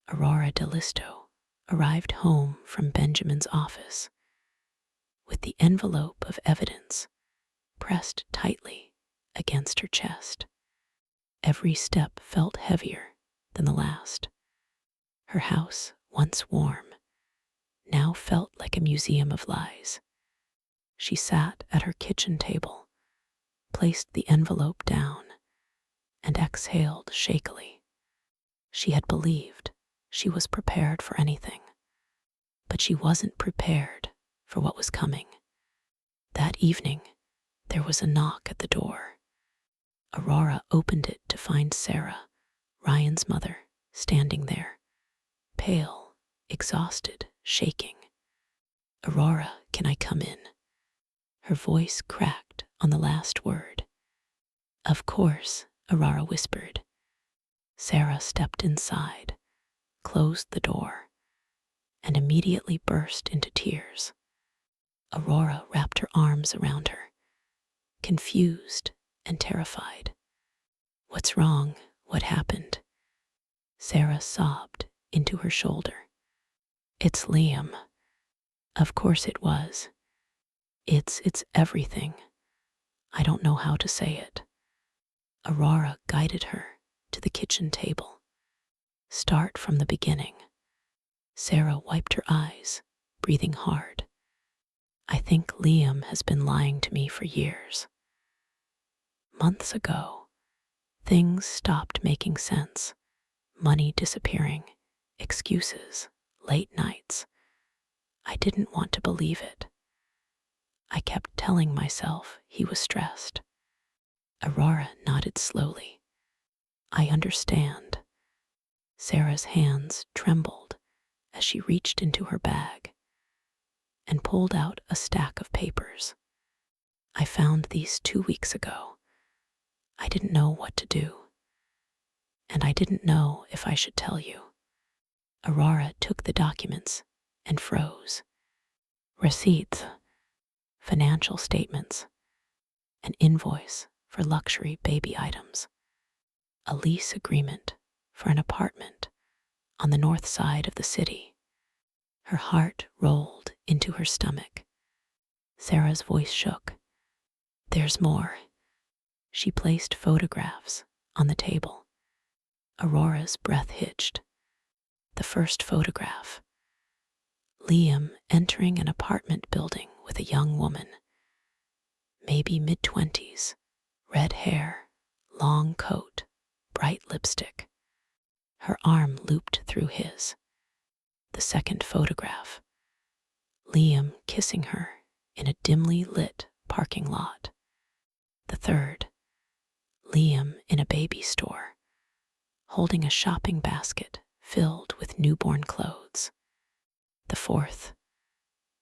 Aurora Dellisto arrived home from Benjamin's office with the envelope of evidence pressed tightly against her chest. Every step felt heavier than the last. Her house, once warm, now felt like a museum of lies. She sat at her kitchen table, placed the envelope down, and exhaled shakily. She had believed she was prepared for anything, but she wasn't prepared for what was coming. That evening, there was a knock at the door. Aurora opened it to find Sarah, Ryan's mother, standing there, pale, exhausted, shaking. "Aurora, can I come in?" Her voice cracked on the last word. "Of course," Aurora whispered. Sarah stepped inside, closed the door, and immediately burst into tears. Aurora wrapped her arms around her, confused and terrified. "What's wrong? What happened?" Sarah sobbed into her shoulder. "It's Liam." Of course it was. It's everything. I don't know how to say it. Aurora guided her to the kitchen table. "Start from the beginning." Sarah wiped her eyes, breathing hard. "I think Liam has been lying to me for years. Months ago, things stopped making sense. Money disappearing, excuses, late nights. I didn't want to believe it. I kept telling myself he was stressed." Aurora nodded slowly. "I understand." Sarah's hands trembled as she reached into her bag and pulled out a stack of papers. "I found these 2 weeks ago. I didn't know what to do, and I didn't know if I should tell you." Aurora took the documents and froze. Receipts, financial statements, an invoice for luxury baby items, a lease agreement for an apartment on the north side of the city. Her heart rolled into her stomach. Sarah's voice shook. "There's more." She placed photographs on the table. Aurora's breath hitched. The first photograph. Liam entering an apartment building with a young woman, maybe mid-20s, red hair, long coat, bright lipstick. Her arm looped through his. The second photograph. Liam kissing her in a dimly lit parking lot. The third. Liam in a baby store, holding a shopping basket filled with newborn clothes. The fourth.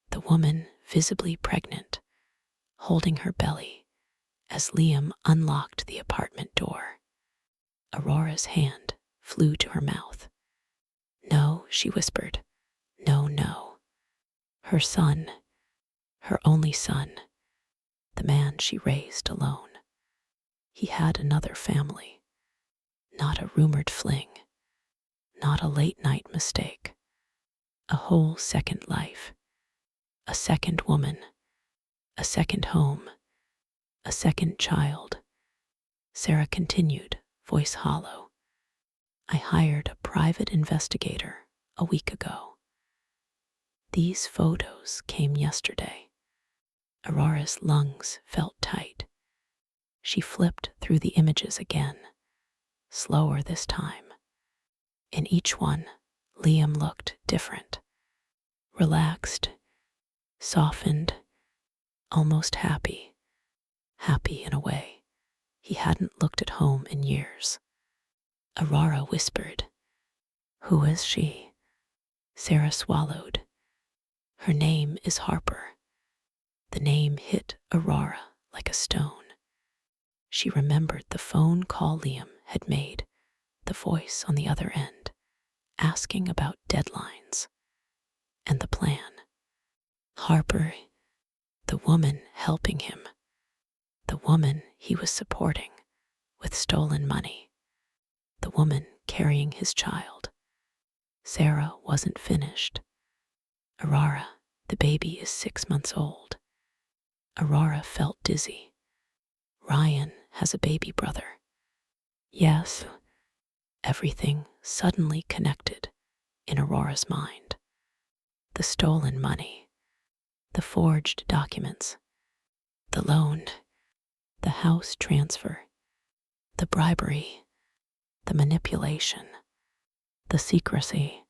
The woman visibly pregnant, holding her belly as Liam unlocked the apartment door. Aurora's hand flew to her mouth. "No," she whispered. "No, no." Her son, her only son, the man she raised alone. He had another family, not a rumored fling, not a late-night mistake, a whole second life, a second woman, a second home, a second child. Sarah continued, voice hollow. "I hired a private investigator a week ago. These photos came yesterday." Aurora's lungs felt tight. She flipped through the images again, slower this time. In each one, Liam looked different. Relaxed, softened, almost happy. Happy in a way. He hadn't looked at home in years. Aurora whispered, "Who is she?" Sarah swallowed. "Her name is Harper." The name hit Aurora like a stone. She remembered the phone call Liam had made, the voice on the other end, asking about deadlines, and the plan. Harper, the woman helping him, the woman he was supporting with stolen money, the woman carrying his child. Sarah wasn't finished. Aurora, the baby is 6 months old. Aurora felt dizzy. Ryan has a baby brother. Yes, everything suddenly connected in Aurora's mind. The stolen money, the forged documents, the loan, the house transfer, the bribery, the manipulation, the secrecy,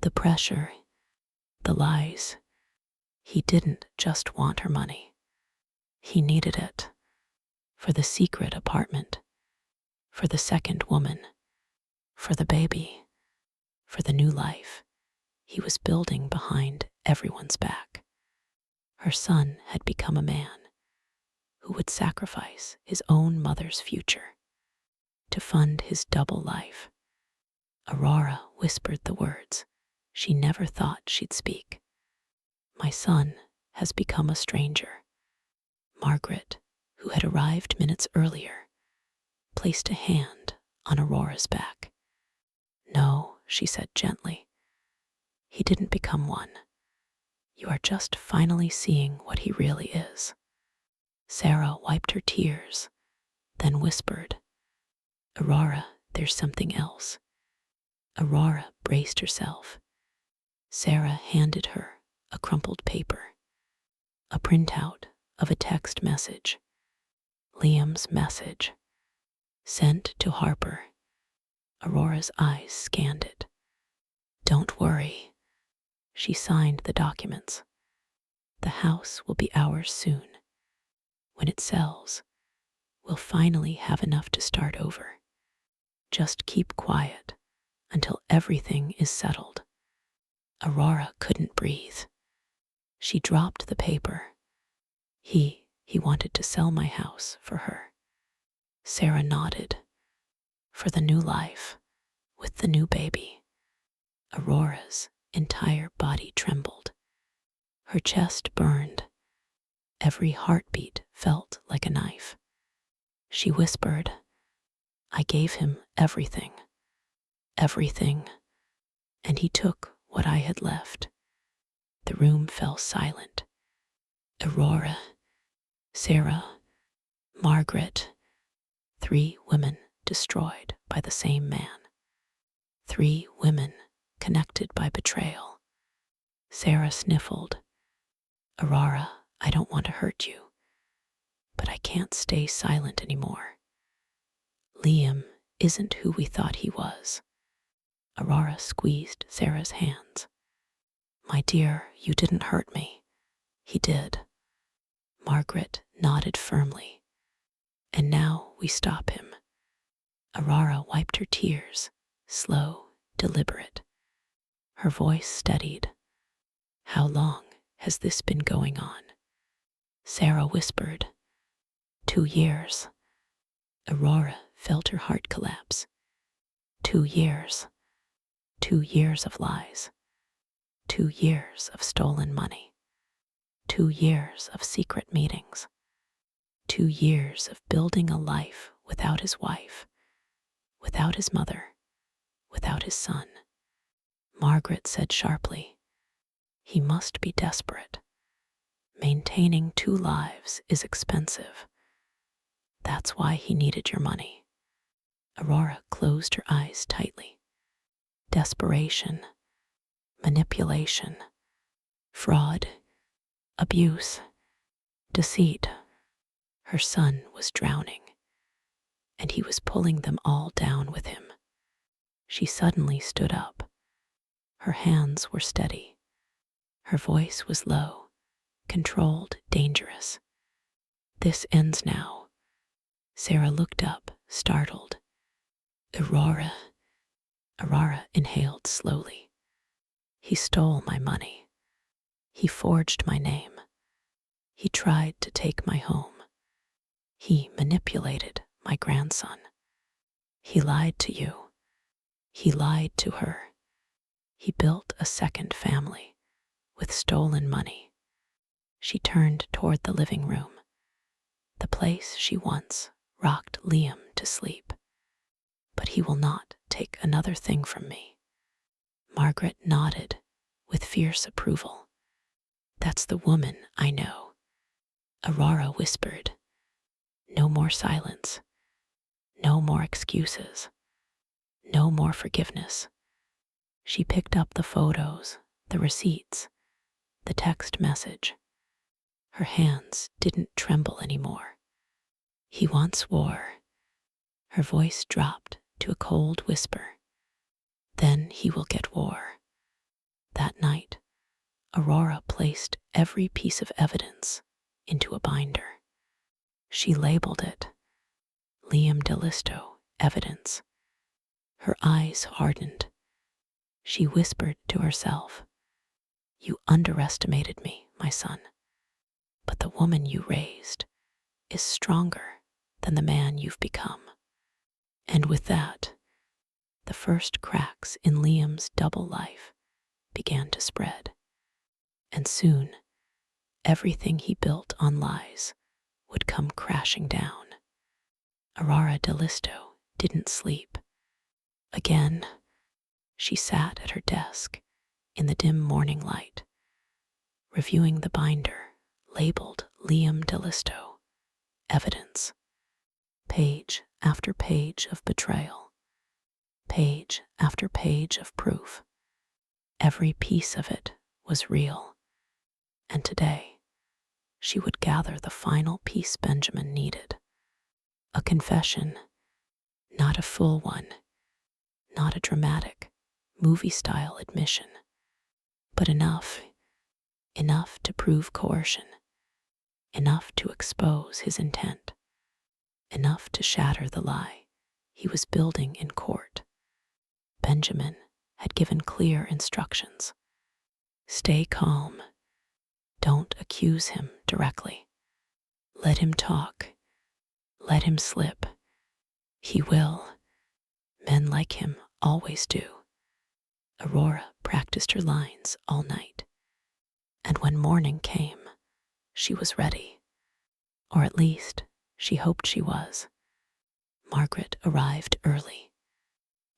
the pressure, the lies. He didn't just want her money. He needed it for the secret apartment, for the second woman, for the baby, for the new life he was building behind everyone's back. Her son had become a man who would sacrifice his own mother's future to fund his double life. Aurora whispered the words she never thought she'd speak. My son has become a stranger. Margaret, who had arrived minutes earlier, placed a hand on Aurora's back. No, she said gently. He didn't become one. You are just finally seeing what he really is. Sarah wiped her tears, then whispered, Aurora, there's something else. Aurora braced herself. Sarah handed her a crumpled paper, a printout of a text message. Liam's message, sent to Harper. Aurora's eyes scanned it. Don't worry. She signed the documents. The house will be ours soon. When it sells, we'll finally have enough to start over. Just keep quiet until everything is settled. Aurora couldn't breathe. She dropped the paper. He wanted to sell my house for her. Sarah nodded. For the new life, with the new baby. Aurora's entire body trembled. Her chest burned. Every heartbeat felt like a knife. She whispered, I gave him everything, everything, and he took what I had left. The room fell silent. Aurora, Sarah, Margaret, 3 women destroyed by the same man. 3 women connected by betrayal. Sarah sniffled. Aurora, I don't want to hurt you, but I can't stay silent anymore. Liam isn't who we thought he was. Aurora squeezed Sarah's hands. My dear, you didn't hurt me. He did. Margaret nodded firmly. And now we stop him. Aurora wiped her tears, slow, deliberate. Her voice steadied. How long has this been going on? Sarah whispered. 2 years. Aurora felt her heart collapse. 2 years. 2 years of lies. 2 years of stolen money. 2 years of secret meetings. 2 years of building a life without his wife, without his mother, without his son. Margaret said sharply, he must be desperate. Maintaining 2 lives is expensive. That's why he needed your money. Aurora closed her eyes tightly. Desperation, manipulation, fraud, abuse, deceit. Her son was drowning, and he was pulling them all down with him. She suddenly stood up. Her hands were steady. Her voice was low, controlled, dangerous. This ends now. Sarah looked up, startled. Aurora. Aurora inhaled slowly. He stole my money. He forged my name. He tried to take my home. He manipulated my grandson. He lied to you. He lied to her. He built a second family with stolen money. She turned toward the living room, the place she once rocked Liam to sleep. But he will not take another thing from me. Margaret nodded with fierce approval. That's the woman I know. Aurora whispered. No more silence. No more excuses. No more forgiveness. She picked up the photos, the receipts, the text message. Her hands didn't tremble anymore. He wants war. Her voice dropped to a cold whisper. Then he will get war. That night, Aurora placed every piece of evidence into a binder. She labeled it Liam Dellisto Evidence. Her eyes hardened. She whispered to herself, You underestimated me, my son. But the woman you raised is stronger than the man you've become. And with that, the first cracks in Liam's double life began to spread. And soon, everything he built on lies would come crashing down. Aurora Dellisto didn't sleep. Again, she sat at her desk in the dim morning light, reviewing the binder labeled Liam Dellisto Evidence. Page after page of betrayal. Page after page of proof. Every piece of it was real. And today, she would gather the final piece Benjamin needed. A confession, not a full one, not a dramatic, movie-style admission, but enough to prove coercion, enough to expose his intent, enough to shatter the lie he was building in court. Benjamin had given clear instructions. Stay calm. Don't accuse him directly. Let him talk. Let him slip. He will. Men like him always do. Aurora practiced her lines all night. And when morning came, she was ready. Or at least, she hoped she was. Margaret arrived early.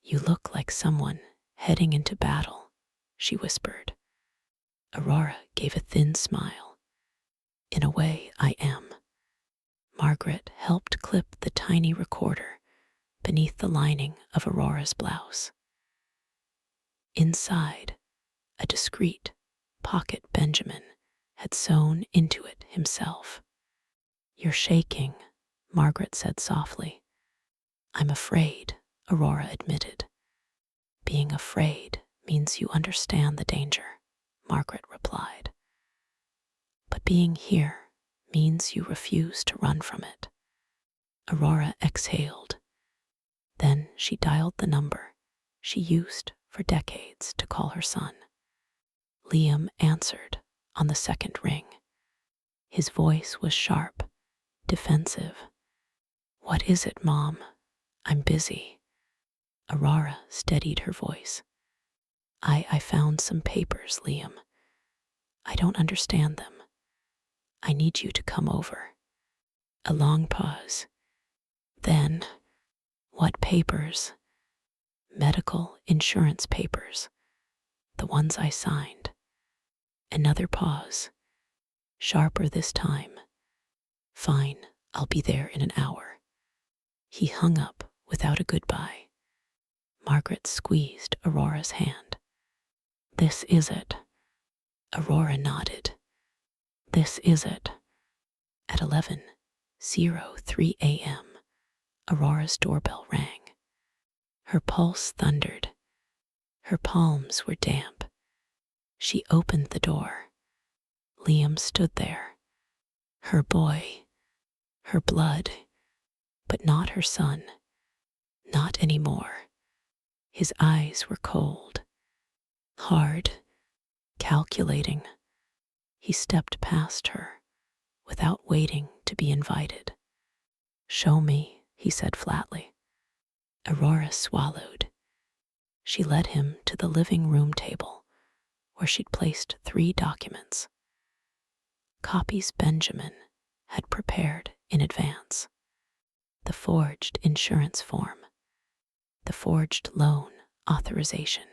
You look like someone heading into battle, she whispered. Aurora gave a thin smile. In a way, I am. Margaret helped clip the tiny recorder beneath the lining of Aurora's blouse. Inside, a discreet pocket Benjamin had sewn into it himself. You're shaking, Margaret said softly. I'm afraid, Aurora admitted. Being afraid means you understand the danger, Margaret replied. But being here means you refuse to run from it. Aurora exhaled. Then she dialed the number she used for decades to call her son. Liam answered on the second ring. His voice was sharp, defensive. What is it, Mom? I'm busy. Aurora steadied her voice. I found some papers, Liam. I don't understand them. I need you to come over. A long pause. Then, what papers? Medical insurance papers. The ones I signed. Another pause. Sharper this time. Fine, I'll be there in an hour. He hung up without a goodbye. Margaret squeezed Aurora's hand. This is it. Aurora nodded. This is it. At 11:03 a.m., Aurora's doorbell rang. Her pulse thundered. Her palms were damp. She opened the door. Liam stood there. Her boy. Her blood. But not her son. Not anymore. His eyes were cold. Hard. Calculating. He stepped past her, without waiting to be invited. Show me, he said flatly. Aurora swallowed. She led him to the living room table, where she'd placed 3 documents. Copies Benjamin had prepared in advance. The forged insurance form, the forged loan authorization,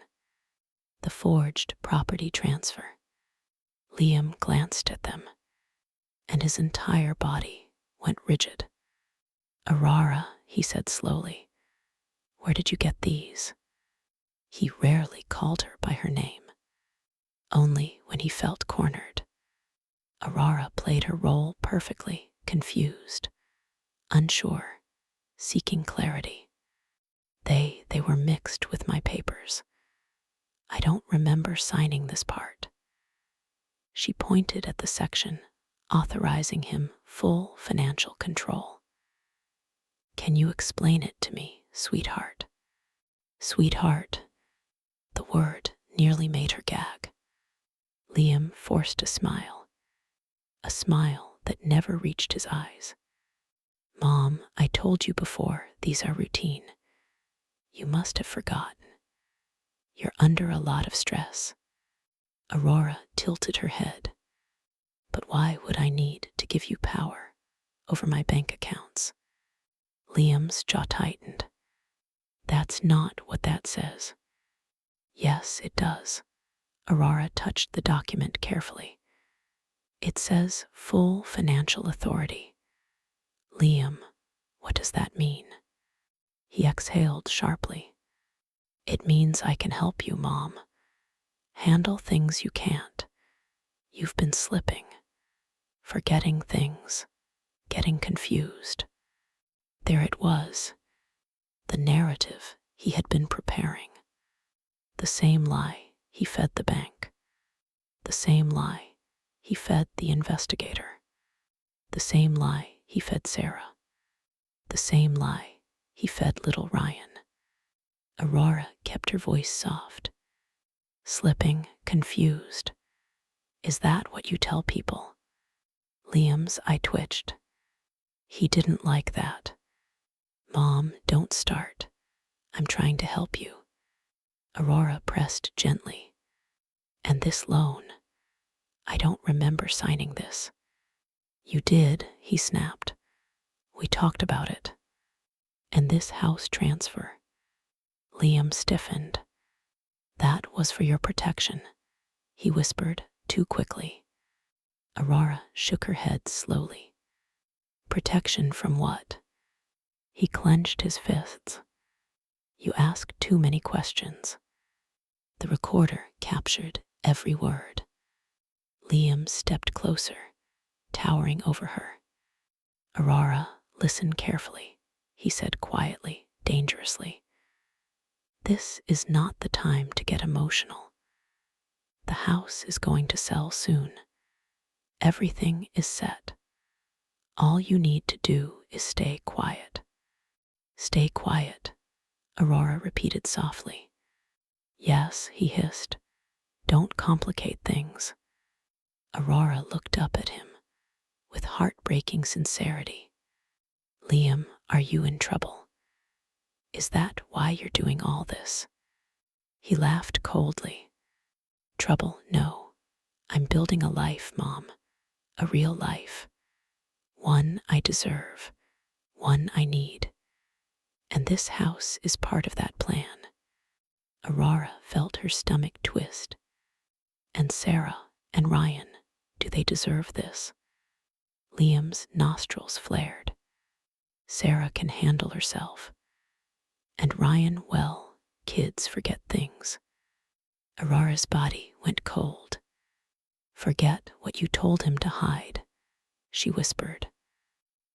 the forged property transfer. Liam glanced at them, and his entire body went rigid. Aurora, he said slowly, where did you get these? He rarely called her by her name, only when he felt cornered. Aurora played her role perfectly, confused, unsure, seeking clarity. They were mixed with my papers. I don't remember signing this part. She pointed at the section authorizing him full financial control. Can you explain it to me, sweetheart? Sweetheart. The word nearly made her gag. Liam forced a smile that never reached his eyes. Mom, I told you before, these are routine. You must have forgotten. You're under a lot of stress. Aurora tilted her head. But why would I need to give you power over my bank accounts? Liam's jaw tightened. That's not what that says. Yes, it does. Aurora touched the document carefully. It says full financial authority. Liam, what does that mean? He exhaled sharply. It means I can help you, Mom. Handle things you can't. You've been slipping, forgetting things, getting confused. There it was, the narrative he had been preparing. The same lie he fed the bank. The same lie he fed the investigator. The same lie he fed Sarah. The same lie he fed little Ryan. Aurora kept her voice soft. Slipping, confused. Is that what you tell people? Liam's eye twitched. He didn't like that. Mom, don't start. I'm trying to help you. Aurora pressed gently. And this loan, I don't remember signing this. You did, he snapped. We talked about it. And this house transfer. Liam stiffened. That was for your protection, he whispered too quickly. Aurora shook her head slowly. Protection from what? He clenched his fists. You ask too many questions. The recorder captured every word. Liam stepped closer, towering over her. Aurora, listen carefully, he said quietly, dangerously. This is not the time to get emotional. The house is going to sell soon. Everything is set. All you need to do is stay quiet. Stay quiet, Aurora repeated softly. Yes, he hissed. Don't complicate things. Aurora looked up at him with heartbreaking sincerity. Liam, are you in trouble? Is that why you're doing all this? He laughed coldly. Trouble, no. I'm building a life, Mom. A real life. One I deserve. One I need. And this house is part of that plan. Aurora felt her stomach twist. And Sarah and Ryan, do they deserve this? Liam's nostrils flared. Sarah can handle herself. And Ryan, well, kids forget things. Aurora's body went cold. Forget what you told him to hide, she whispered.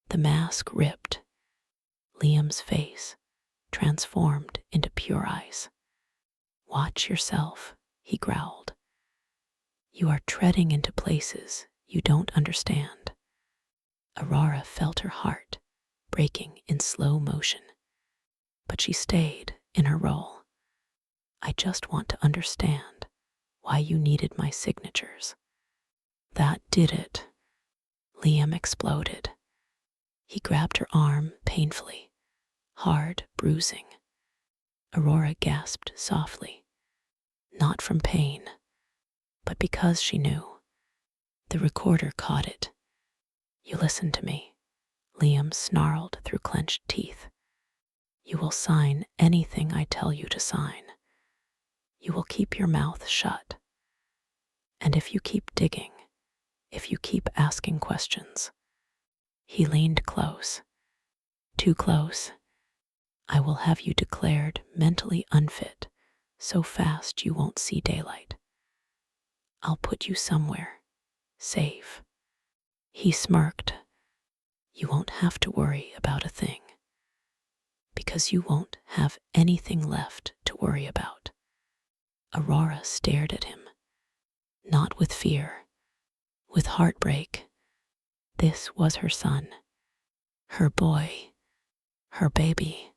The mask ripped. Liam's face transformed into pure eyes. Watch yourself, he growled. You are treading into places you don't understand. Aurora felt her heart breaking in slow motion, but she stayed in her role. I just want to understand why you needed my signatures. That did it. Liam exploded. He grabbed her arm painfully, hard bruising. Aurora gasped softly, not from pain, but because she knew. The recorder caught it. You listen to me, Liam snarled through clenched teeth. You will sign anything I tell you to sign. you will keep your mouth shut. And if you keep digging, if you keep asking questions. He leaned close, too close. I will have you declared mentally unfit so fast you won't see daylight. I'll put you somewhere safe. He smirked. You won't have to worry about a thing, because you won't have anything left to worry about. Aurora stared at him, not with fear, with heartbreak. This was her son, her boy, her baby,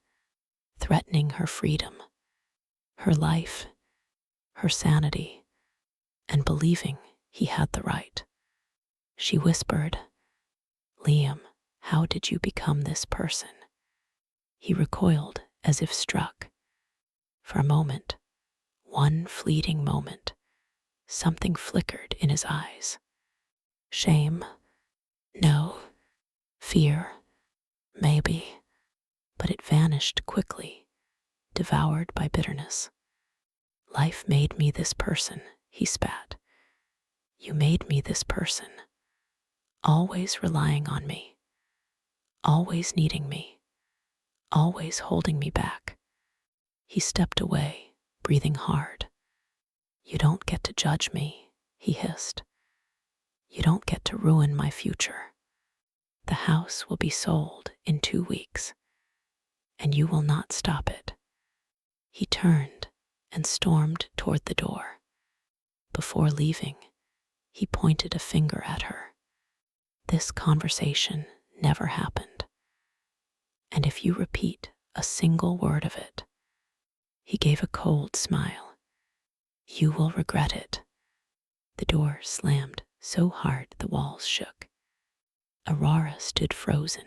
threatening her freedom, her life, her sanity, and believing he had the right. She whispered, Liam, how did you become this person? He recoiled as if struck. For a moment, one fleeting moment, something flickered in his eyes. Shame? No. Fear? Maybe. But it vanished quickly, devoured by bitterness. Life made me this person, he spat. You made me this person, always relying on me, always needing me, always holding me back. He stepped away, breathing hard. You don't get to judge me, he hissed. You don't get to ruin my future. The house will be sold in 2 weeks, and you will not stop it. He turned and stormed toward the door. Before leaving, he pointed a finger at her. This conversation never happened. And if you repeat a single word of it, he gave a cold smile, you will regret it. The door slammed so hard the walls shook. Aurora stood frozen.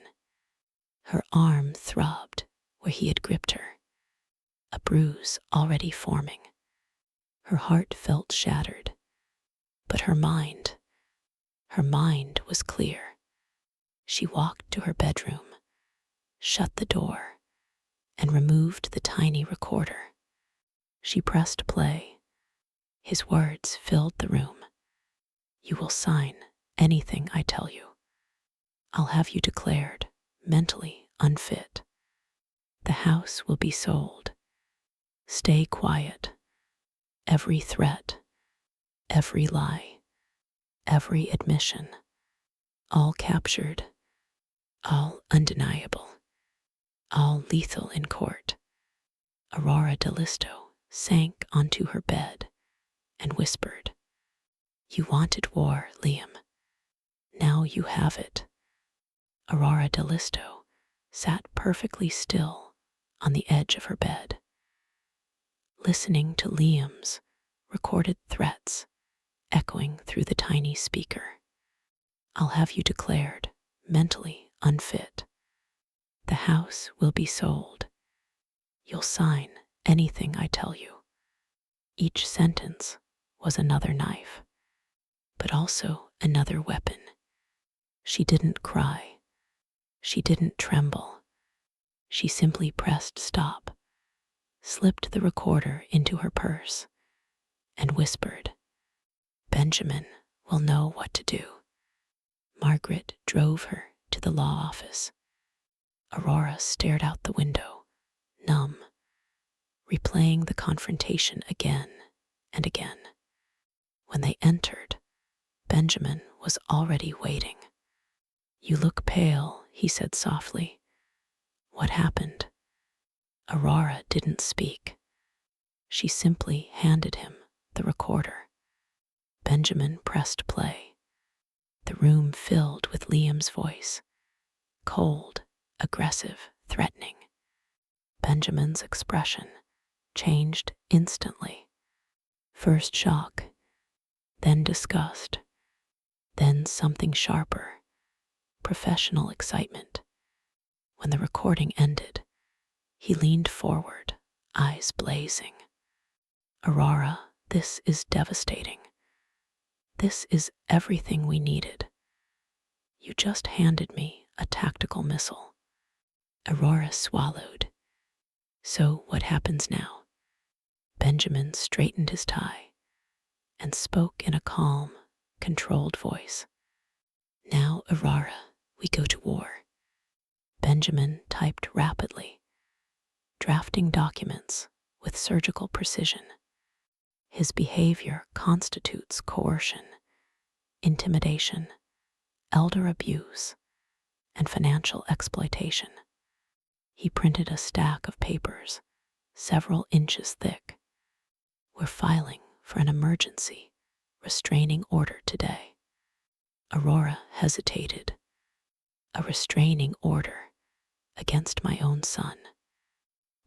Her arm throbbed where he had gripped her, a bruise already forming. Her heart felt shattered, but her mind was clear. She walked to her bedroom, shut the door, and removed the tiny recorder. She pressed play. His words filled the room. You will sign anything I tell you. I'll have you declared mentally unfit. The house will be sold. Stay quiet. Every threat, every lie, every admission, all captured, all undeniable, all lethal in court. Aurora Dellisto sank onto her bed and whispered, You wanted war, Liam. Now you have it. Aurora Dellisto sat perfectly still on the edge of her bed, listening to Liam's recorded threats echoing through the tiny speaker. I'll have you declared mentally unfit. The house will be sold. You'll sign anything I tell you. Each sentence was another knife, but also another weapon. She didn't cry. She didn't tremble. She simply pressed stop, slipped the recorder into her purse, and whispered, Benjamin will know what to do. Margaret drove her to the law office. Aurora stared out the window, numb, replaying the confrontation again and again. When they entered, Benjamin was already waiting. You look pale, he said softly. What happened? Aurora didn't speak. She simply handed him the recorder. Benjamin pressed play. The room filled with Liam's voice, cold, aggressive, threatening. Benjamin's expression changed instantly. First shock, then disgust, then something sharper, professional excitement. When the recording ended, he leaned forward, eyes blazing. Aurora, this is devastating. This is everything we needed. You just handed me a tactical missile. Aurora swallowed. So what happens now? Benjamin Benjamin straightened his tie and spoke in a calm, controlled voice. "Now, Aurora, we go to war." Benjamin typed rapidly, drafting documents with surgical precision. His behavior constitutes coercion, intimidation, elder abuse, and financial exploitation. He printed a stack of papers, several inches thick. "We're filing for an emergency restraining order today." Aurora hesitated. "A restraining order against my own son."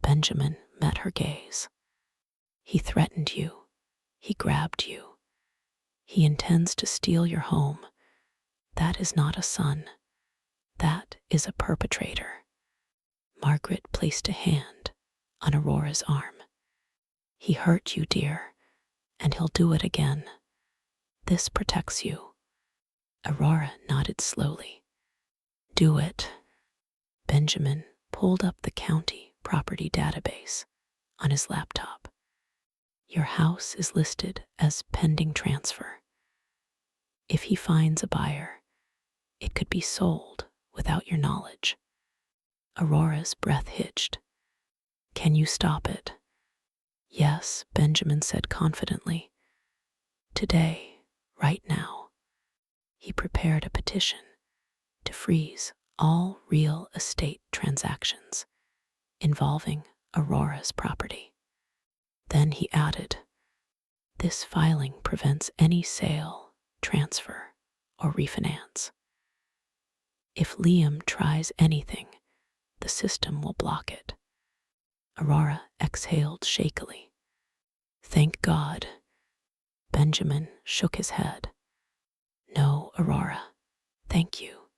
Benjamin met her gaze. "He threatened you. He grabbed you. He intends to steal your home. That is not a son. That is a perpetrator." Margaret placed a hand on Aurora's arm. "He hurt you, dear, and he'll do it again. This protects you." Aurora nodded slowly. "Do it." Benjamin pulled up the county property database on his laptop. "Your house is listed as pending transfer. If he finds a buyer, it could be sold without your knowledge." Aurora's breath hitched. "Can you stop it?" "Yes," Benjamin said confidently. "Today, right now." He prepared a petition to freeze all real estate transactions involving Aurora's property. Then he added, "This filing prevents any sale, transfer, or refinance. If Liam tries anything, the system will block it." Aurora exhaled shakily. "Thank God." Benjamin shook his head. "No, Aurora, thank you.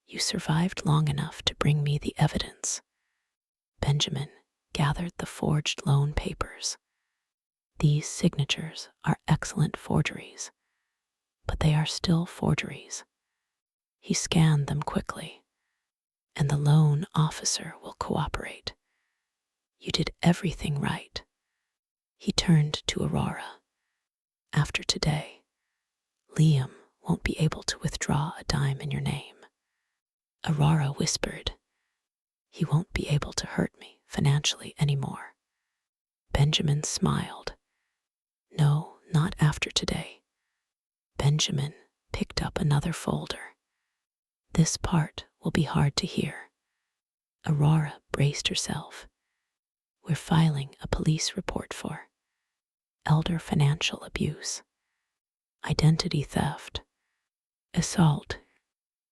You survived long enough to bring me the evidence." Benjamin gathered the forged loan papers. "These signatures are excellent forgeries, but they are still forgeries." He scanned them quickly. "And the loan officer will cooperate. You did everything right." He turned to Aurora. "After today, Liam won't be able to withdraw a dime in your name." Aurora whispered, "He won't be able to hurt me financially anymore." Benjamin smiled. "No, not after today." Benjamin picked up another folder. "This part will be hard to hear." Aurora braced herself. "We're filing a police report for elder financial abuse, identity theft, assault,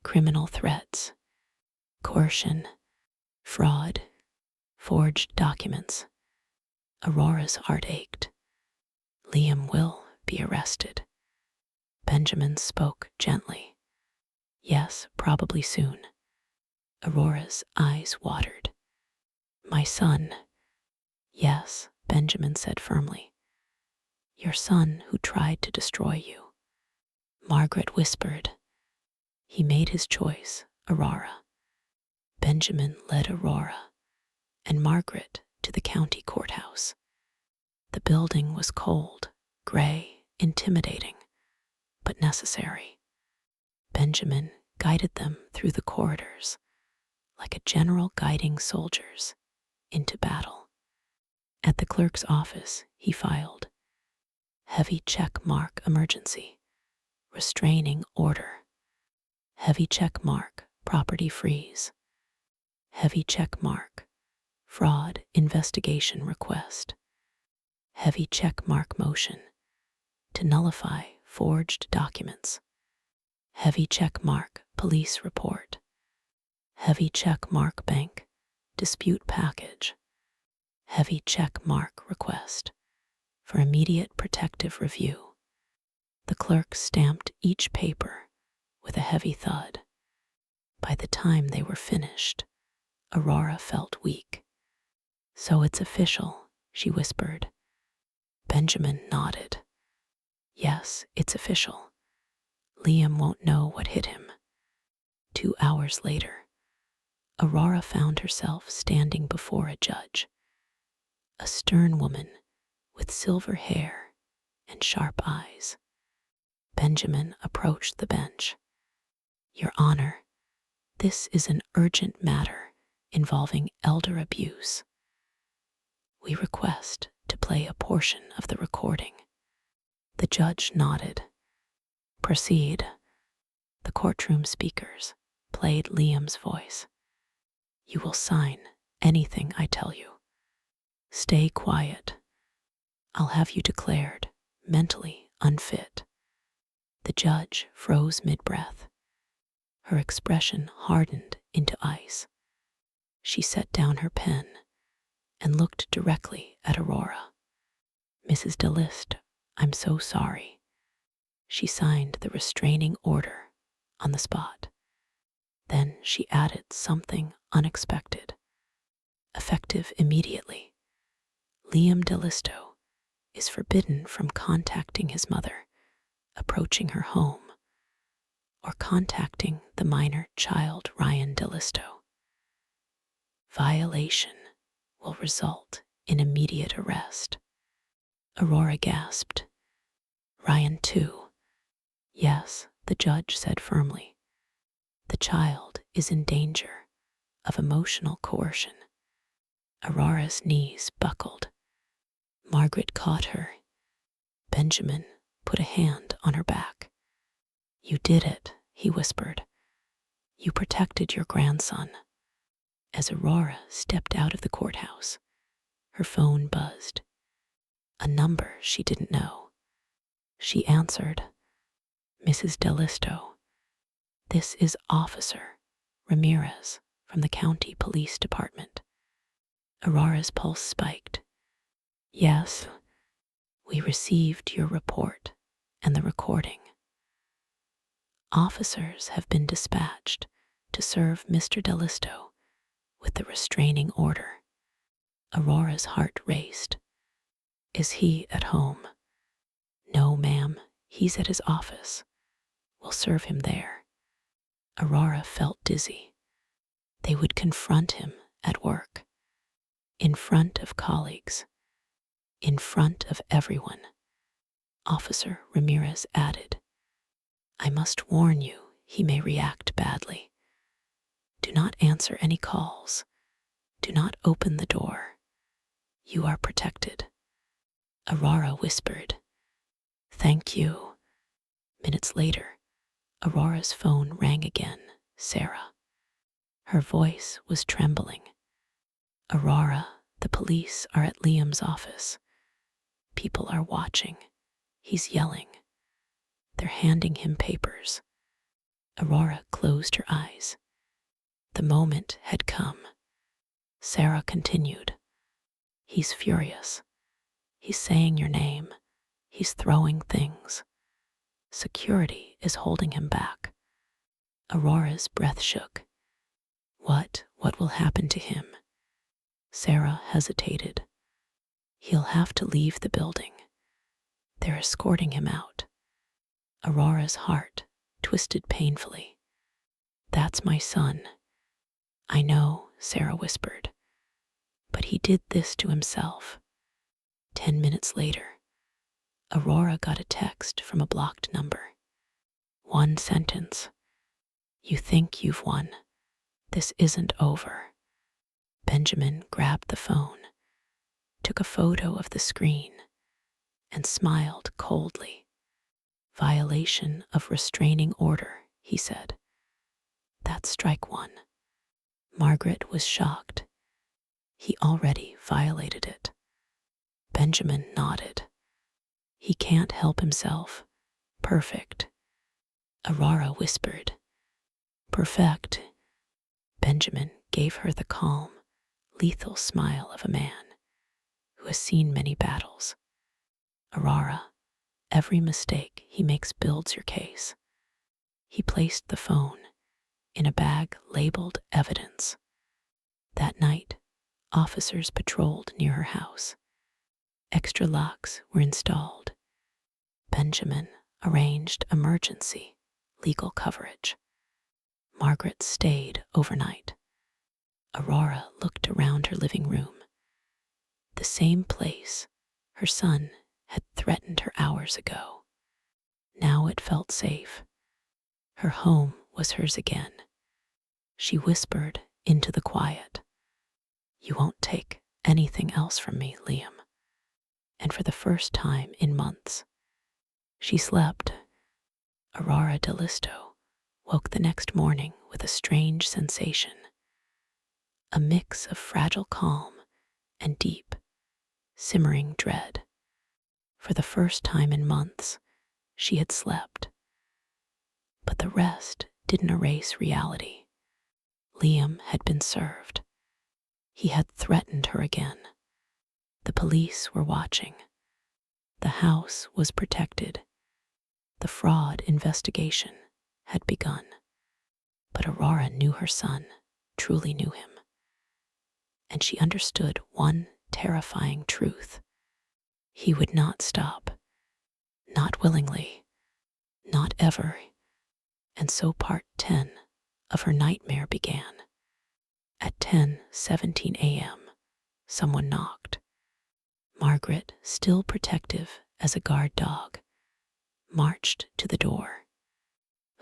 criminal threats, coercion, fraud, forged documents." Aurora's heart ached. "Liam will be arrested." Benjamin spoke gently. "Yes, probably soon." Aurora's eyes watered. "My son." "Yes," Benjamin said firmly. "Your son who tried to destroy you." Margaret whispered, "He made his choice, Aurora." Benjamin led Aurora and Margaret to the county courthouse. The building was cold, gray, intimidating, but necessary. Benjamin guided them through the corridors, like a general guiding soldiers into battle. At the clerk's office, he filed, "Heavy check mark emergency, restraining order." Heavy check mark property freeze. Heavy check mark fraud investigation request. Heavy check mark motion to nullify forged documents. Heavy check mark police report. Heavy check mark bank dispute package. Heavy check mark request for immediate protective review. The clerk stamped each paper with a heavy thud. By the time they were finished, Aurora felt weak. "So it's official," she whispered. Benjamin nodded. "Yes, it's official. Liam won't know what hit him." 2 hours later, Aurora found herself standing before a judge, a stern woman with silver hair and sharp eyes. Benjamin approached the bench. Your Honor, this is an urgent matter involving elder abuse. We request to play a portion of the recording. The judge nodded. Proceed. The courtroom speakers played Liam's voice. You will sign anything I tell you. Stay quiet. I'll have you declared mentally unfit. The judge froze mid-breath. Her expression hardened into ice. She set down her pen and looked directly at Aurora. Mrs. Dellisto, I'm so sorry. She signed the restraining order on the spot. Then she added something unexpected. Effective immediately, Liam Dellisto is forbidden from contacting his mother, approaching her home, or contacting the minor child Ryan Dellisto. Violation will result in immediate arrest. Aurora gasped. Ryan too. Yes, the judge said firmly. The child is in danger of emotional coercion. Aurora's knees buckled. Margaret caught her. Benjamin put a hand on her back. You did it, he whispered. You protected your grandson. As Aurora stepped out of the courthouse, her phone buzzed. A number she didn't know. She answered. Mrs. Dellisto, this is Officer Ramirez from the County Police Department. Aurora's pulse spiked. Yes, we received your report and the recording. Officers have been dispatched to serve Mr. Dellisto with the restraining order. Aurora's heart raced. Is he at home? No, ma'am, he's at his office. We'll serve him there. Aurora felt dizzy. They would confront him at work, in front of colleagues, in front of everyone. Officer Ramirez added, I must warn you, he may react badly. Do not answer any calls. Do not open the door. You are protected. Aurora whispered, Thank you. Minutes later, Aurora's phone rang again. Sarah. Her voice was trembling. Aurora, the police are at Liam's office. People are watching. He's yelling. They're handing him papers. Aurora closed her eyes. The moment had come. Sarah continued. He's furious. He's saying your name. He's throwing things. Security is holding him back. Aurora's breath shook. What will happen to him? Sarah hesitated. He'll have to leave the building. They're escorting him out. Aurora's heart twisted painfully. That's my son. I know, Sarah whispered. But he did this to himself. 10 minutes later, Aurora got a text from a blocked number. One sentence. You think you've won. This isn't over. Benjamin grabbed the phone, took a photo of the screen, and smiled coldly. Violation of restraining order, he said. That's strike one. Margaret was shocked. He already violated it. Benjamin nodded. He can't help himself. Perfect. Aurora whispered. Perfect. Benjamin gave her the calm, lethal smile of a man who has seen many battles. Aurora, every mistake he makes builds your case. He placed the phone in a bag labeled evidence. That night, officers patrolled near her house. Extra locks were installed. Benjamin arranged emergency legal coverage. Margaret stayed overnight. Aurora looked around her living room. The same place Her son had threatened her hours ago. Now it felt safe. Her home was hers again. She whispered into the quiet, "You won't take anything else from me, Liam." And for the first time in months, she slept. Aurora Dellisto woke the next morning with a strange sensation, a mix of fragile calm and deep, simmering dread. For the first time in months, she had slept. But the rest didn't erase reality. Liam had been served. He had threatened her again. The police were watching. The house was protected. The fraud investigation had begun. But Aurora knew her son, truly knew him. And she understood one terrifying truth. He would not stop. Not willingly. Not ever. And so part 10 of her nightmare began. At 10:17 a.m., someone knocked. Margaret, still protective as a guard dog, marched to the door.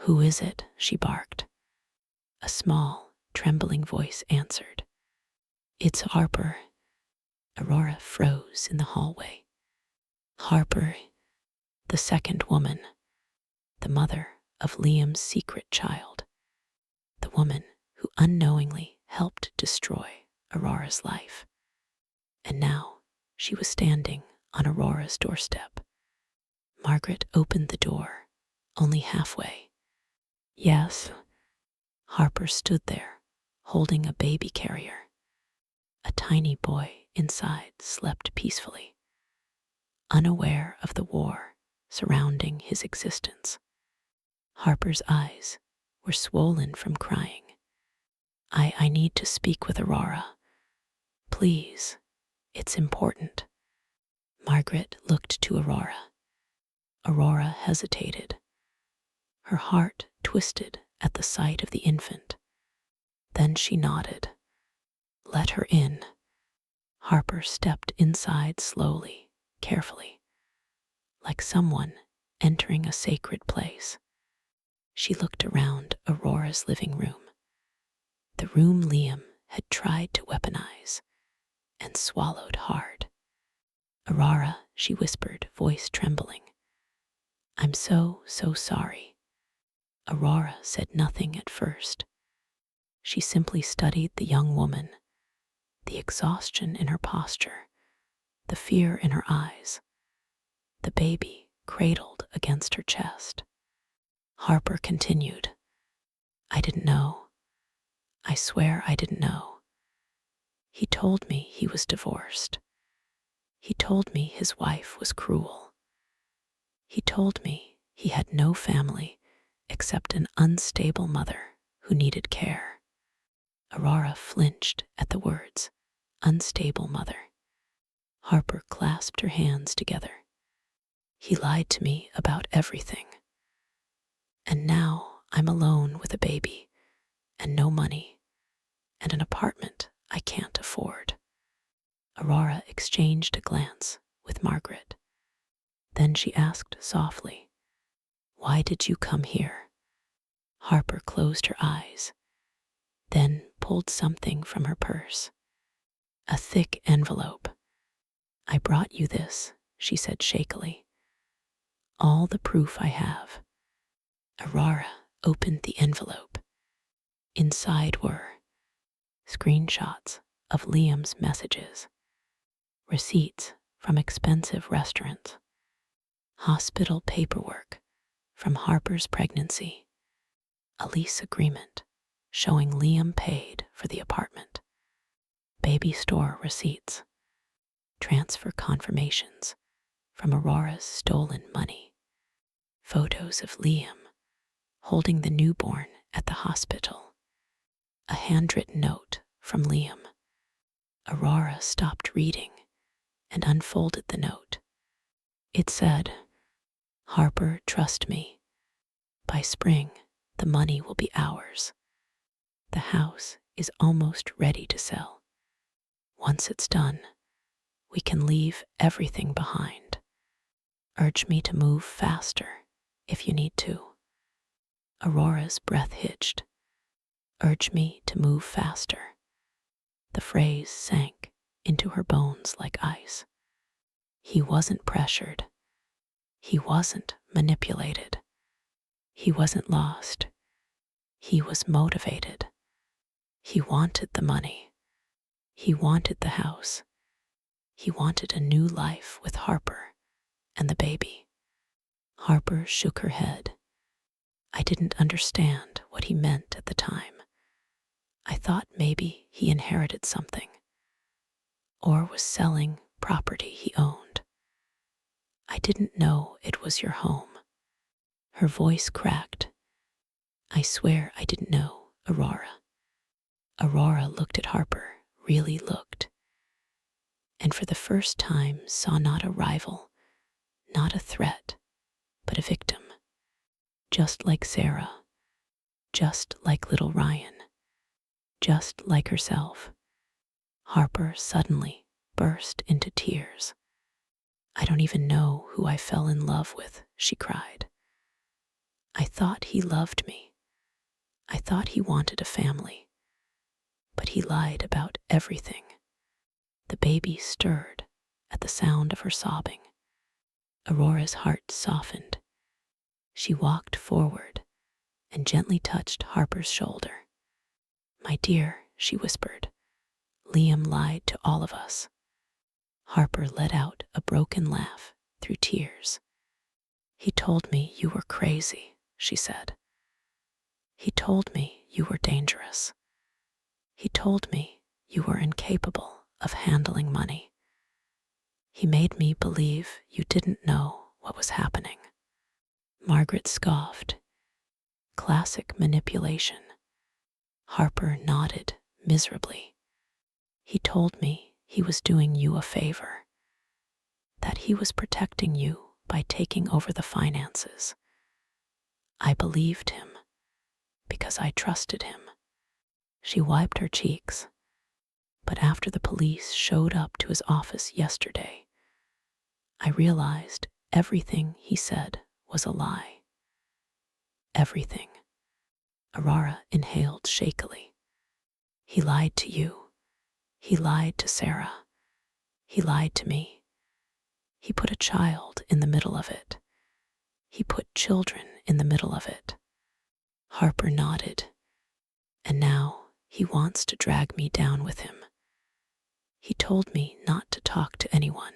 "Who is it?" she barked. A small, trembling voice answered. "It's Harper." Aurora froze in the hallway. Harper, the second woman, the mother of Liam's secret child, the woman who unknowingly helped destroy Aurora's life. And now she was standing on Aurora's doorstep. Margaret opened the door, only halfway. "Yes." Harper stood there, holding a baby carrier. A tiny boy inside slept peacefully, unaware of the war surrounding his existence. Harper's eyes were swollen from crying. I need to speak with Aurora. Please, it's important." Margaret looked to Aurora. Aurora hesitated. Her heart twisted at the sight of the infant. Then she nodded. "Let her in." Harper stepped inside slowly, carefully, like someone entering a sacred place. She looked around Aurora's living room, the room Liam had tried to weaponize, and swallowed hard. "Aurora," she whispered, voice trembling. "I'm so sorry." Aurora said nothing at first. She simply studied the young woman, the exhaustion in her posture, the fear in her eyes, the baby cradled against her chest. Harper continued, "I didn't know. I swear I didn't know. He told me he was divorced. He told me his wife was cruel. He told me he had no family except an unstable mother who needed care." Aurora flinched at the words, "unstable mother." Harper clasped her hands together. "He lied to me about everything. And now I'm alone with a baby, and no money, and an apartment I can't afford." Aurora exchanged a glance with Margaret. Then she asked softly, "Why did you come here?" Harper closed her eyes, then pulled something from her purse. A thick envelope. "I brought you this," she said shakily. "All the proof I have." Aurora opened the envelope. Inside were screenshots of Liam's messages, receipts from expensive restaurants, hospital paperwork from Harper's pregnancy, a lease agreement showing Liam paid for the apartment, baby store receipts, transfer confirmations from Aurora's stolen money, photos of Liam holding the newborn at the hospital, a handwritten note from Liam. Aurora stopped reading and unfolded the note. It said, "Harper, trust me. By spring, the money will be ours. The house is almost ready to sell. Once it's done, We can leave everything behind. Urge me to move faster if you need to. Aurora's breath hitched. Urge me to move faster. The phrase sank into her bones like ice. He wasn't pressured. He wasn't manipulated. He wasn't lost. He was motivated. He wanted the money. He wanted the house. He wanted a new life with Harper and the baby. Harper shook her head. I didn't understand what he meant at the time. I thought maybe he inherited something or was selling property he owned. I didn't know it was your home. Her voice cracked. I swear I didn't know, Aurora. Aurora looked at Harper, really looked, and for the first time saw not a rival, not a threat, but a victim. Just like Sarah, just like little Ryan, just like herself. Harper suddenly burst into tears. I don't even know who I fell in love with, she cried. I thought he loved me. I thought he wanted a family. But he lied about everything. The baby stirred at the sound of her sobbing. Aurora's heart softened. She walked forward and gently touched Harper's shoulder. My dear, she whispered, Liam lied to all of us. Harper let out a broken laugh through tears. He told me you were crazy, she said. He told me you were dangerous. He told me you were incapable of handling money. He made me believe you didn't know what was happening. Margaret scoffed. Classic manipulation. Harper nodded miserably. He told me he was doing you a favor, that he was protecting you by taking over the finances. I believed him because I trusted him. She wiped her cheeks. But after the police showed up to his office yesterday, I realized everything he said was a lie. Everything. Aurora inhaled shakily. He lied to you. He lied to Sarah. He lied to me. He put a child in the middle of it. He put children in the middle of it. Harper nodded. And now he wants to drag me down with him. He told me not to talk to anyone.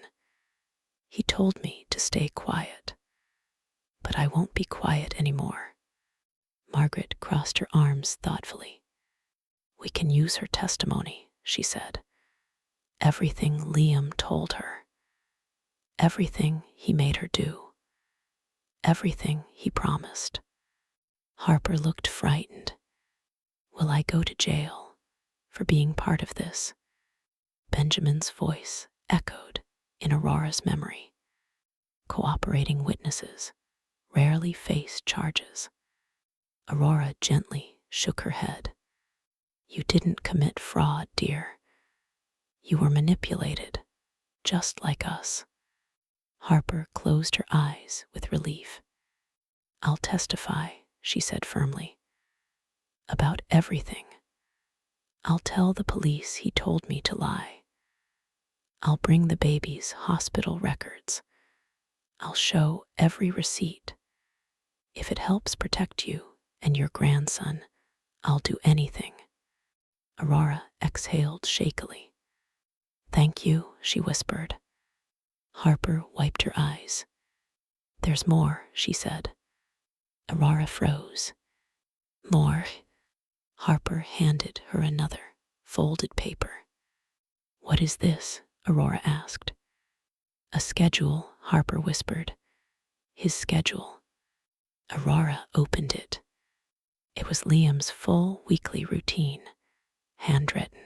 He told me to stay quiet. But I won't be quiet anymore. Margaret crossed her arms thoughtfully. We can use her testimony, she said. Everything Liam told her. Everything he made her do. Everything he promised. Harper looked frightened. Will I go to jail for being part of this? Benjamin's voice echoed in Aurora's memory. Cooperating witnesses rarely face charges. Aurora gently shook her head. You didn't commit fraud, dear. You were manipulated, just like us. Harper closed her eyes with relief. I'll testify, she said firmly, about everything. I'll tell the police he told me to lie. I'll bring the baby's hospital records. I'll show every receipt. If it helps protect you and your grandson, I'll do anything. Aurora exhaled shakily. Thank you, she whispered. Harper wiped her eyes. There's more, she said. Aurora froze. More. Harper handed her another folded paper. What is this? Aurora asked. A schedule, Harper whispered. His schedule. Aurora opened it. It was Liam's full weekly routine, handwritten,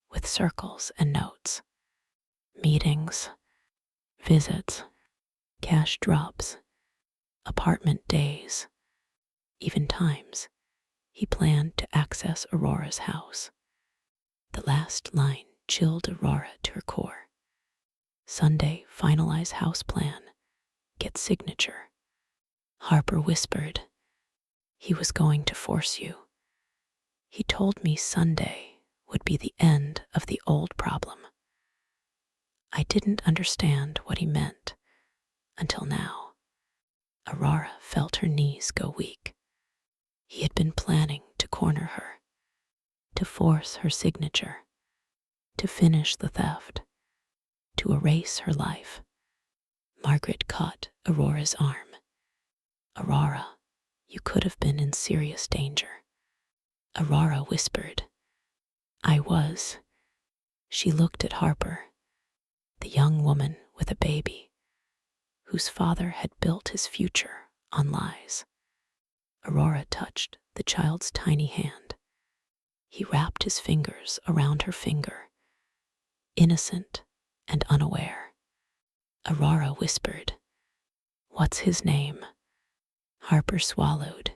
with circles and notes. Meetings, visits, cash drops, apartment days, even times he planned to access Aurora's house. The last line chilled Aurora to her core. Sunday, finalize house plan. Get signature. Harper whispered. He was going to force you. He told me Sunday would be the end of the old problem. I didn't understand what he meant until now. Aurora felt her knees go weak. He had been planning to corner her, to force her signature, to finish the theft, to erase her life. Margaret caught Aurora's arm. Aurora, you could have been in serious danger. Aurora whispered. I was. She looked at Harper, the young woman with a baby, whose father had built his future on lies. Aurora touched the child's tiny hand. He wrapped his fingers around her finger, innocent and unaware. Aurora whispered, What's his name? Harper swallowed.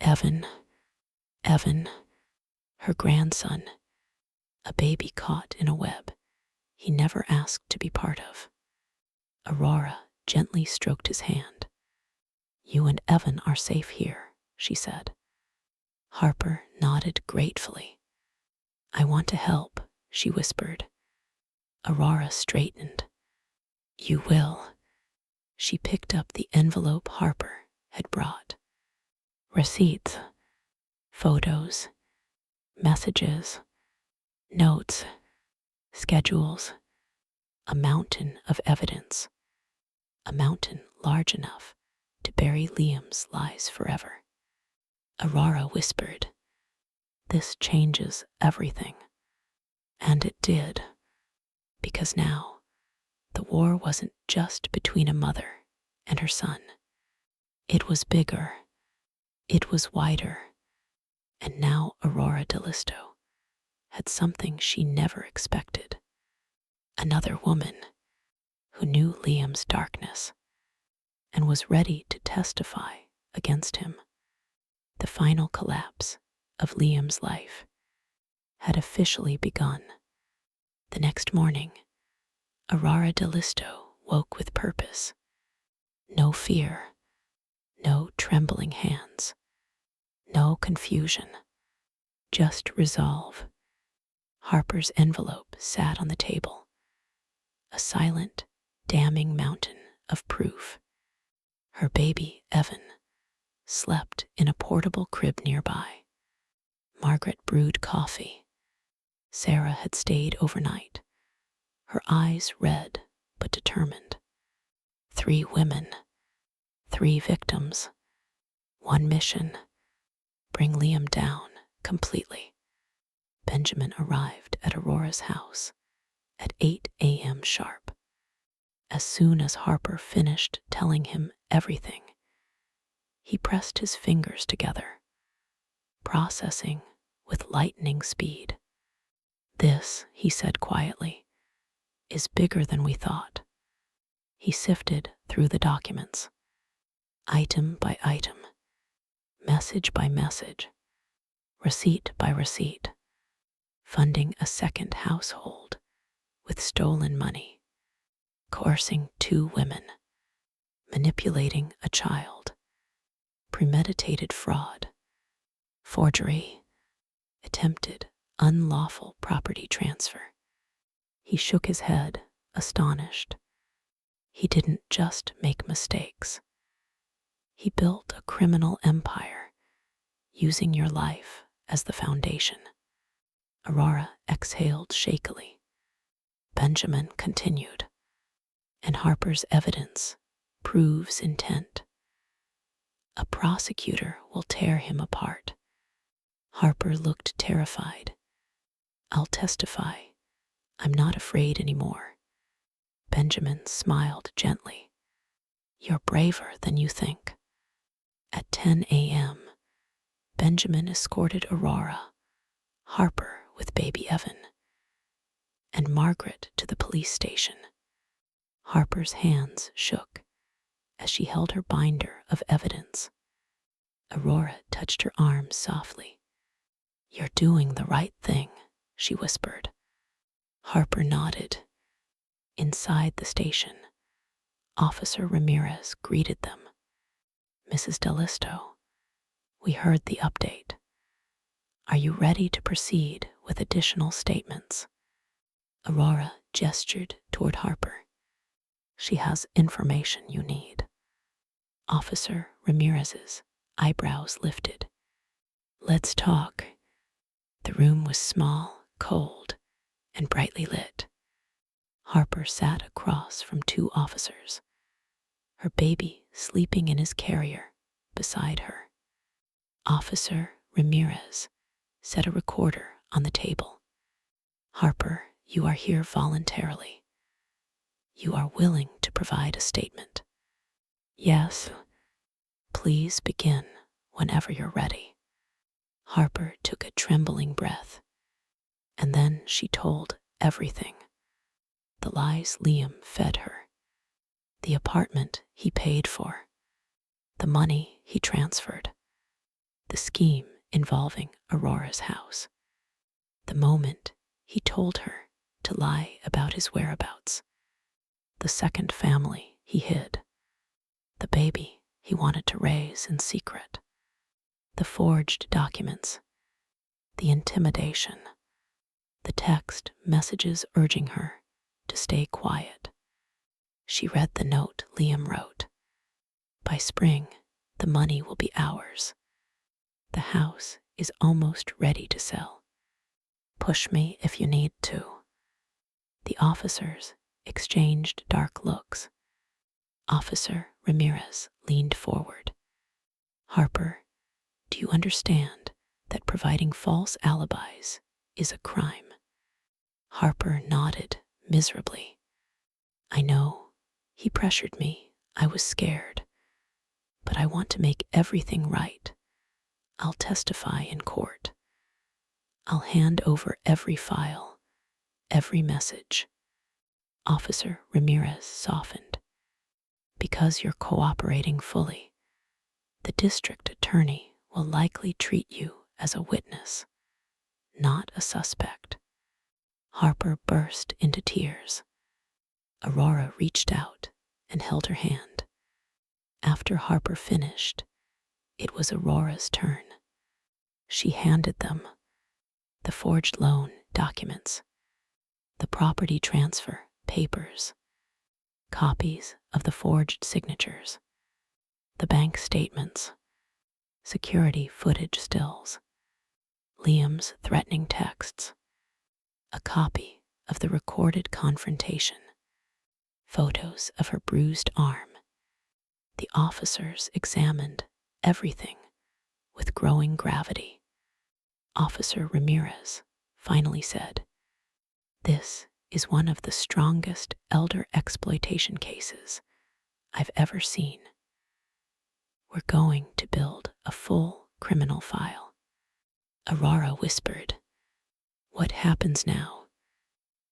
Evan. Evan. Her grandson. A baby caught in a web he never asked to be part of. Aurora gently stroked his hand. You and Evan are safe here, she said. Harper nodded gratefully. I want to help, she whispered. Aurora straightened. You will. She picked up the envelope Harper had brought. Receipts, photos, messages, notes, schedules, a mountain of evidence, a mountain large enough to bury Liam's lies forever. Aurora whispered, This changes everything. And it did, because now the war wasn't just between a mother and her son. It was bigger, it was wider, and now Aurora Dellisto had something she never expected. Another woman who knew Liam's darkness and was ready to testify against him. The final collapse of Liam's life had officially begun. The next morning, Aurora Dellisto woke with purpose. No fear, no trembling hands, no confusion, just resolve. Harper's envelope sat on the table, a silent, damning mountain of proof. Her baby, Evan, slept in a portable crib nearby. Margaret brewed coffee. Sarah had stayed overnight, her eyes red but determined. 3 women, 3 victims, 1 mission, bring Liam down completely. Benjamin arrived at Aurora's house at 8 a.m. sharp. As soon as Harper finished telling him everything, he pressed his fingers together, processing with lightning speed. This, he said quietly, is bigger than we thought. He sifted through the documents, item by item, message by message, receipt by receipt, funding a second household with stolen money, coercing 2 women, manipulating a child, premeditated fraud, forgery, attempted unlawful property transfer. He shook his head, astonished. He didn't just make mistakes. He built a criminal empire, using your life as the foundation. Aurora exhaled shakily. Benjamin continued, and Harper's evidence proves intent. A prosecutor will tear him apart. Harper looked terrified. I'll testify. I'm not afraid anymore. Benjamin smiled gently. You're braver than you think. At 10 a.m., Benjamin escorted Aurora, Harper with baby Evan, and Margaret to the police station. Harper's hands shook as she held her binder of evidence. Aurora touched her arm softly. You're doing the right thing, she whispered. Harper nodded. Inside the station, Officer Ramirez greeted them. "Mrs. Dellisto, we heard the update. Are you ready to proceed with additional statements?" Aurora gestured toward Harper. "She has information you need." Officer Ramirez's eyebrows lifted. "Let's talk." The room was small, cold, and brightly lit. Harper sat across from two officers, her baby sleeping in his carrier beside her. Officer Ramirez set a recorder on the table. "Harper, you are here voluntarily. You are willing to provide a statement." "Yes." "Please begin whenever you're ready." Harper took a trembling breath, and then she told everything. The lies Liam fed her, the apartment he paid for, the money he transferred, the scheme involving Aurora's house, the moment he told her to lie about his whereabouts, the second family he hid, the baby he wanted to raise in secret, the forged documents, the intimidation, the text messages urging her to stay quiet. She read the note Liam wrote. "By spring, the money will be ours. The house is almost ready to sell. Push me if you need to." The officers exchanged dark looks. Officer Ramirez leaned forward. "Harper, do you understand that providing false alibis is a crime?" Harper nodded miserably. "I know. He pressured me. I was scared. But I want to make everything right. I'll testify in court. I'll hand over every file, every message." Officer Ramirez softened. "Because you're cooperating fully, the district attorney will likely treat you as a witness, not a suspect." Harper burst into tears. Aurora reached out and held her hand. After Harper finished, it was Aurora's turn. She handed them the forged loan documents, the property transfer papers, copies of the forged signatures, the bank statements, security footage stills, Liam's threatening texts, a copy of the recorded confrontation, photos of her bruised arm. The officers examined everything with growing gravity. Officer Ramirez finally said, "This is one of the strongest elder exploitation cases I've ever seen. We're going to build a full criminal file." Aurora whispered, "What happens now?"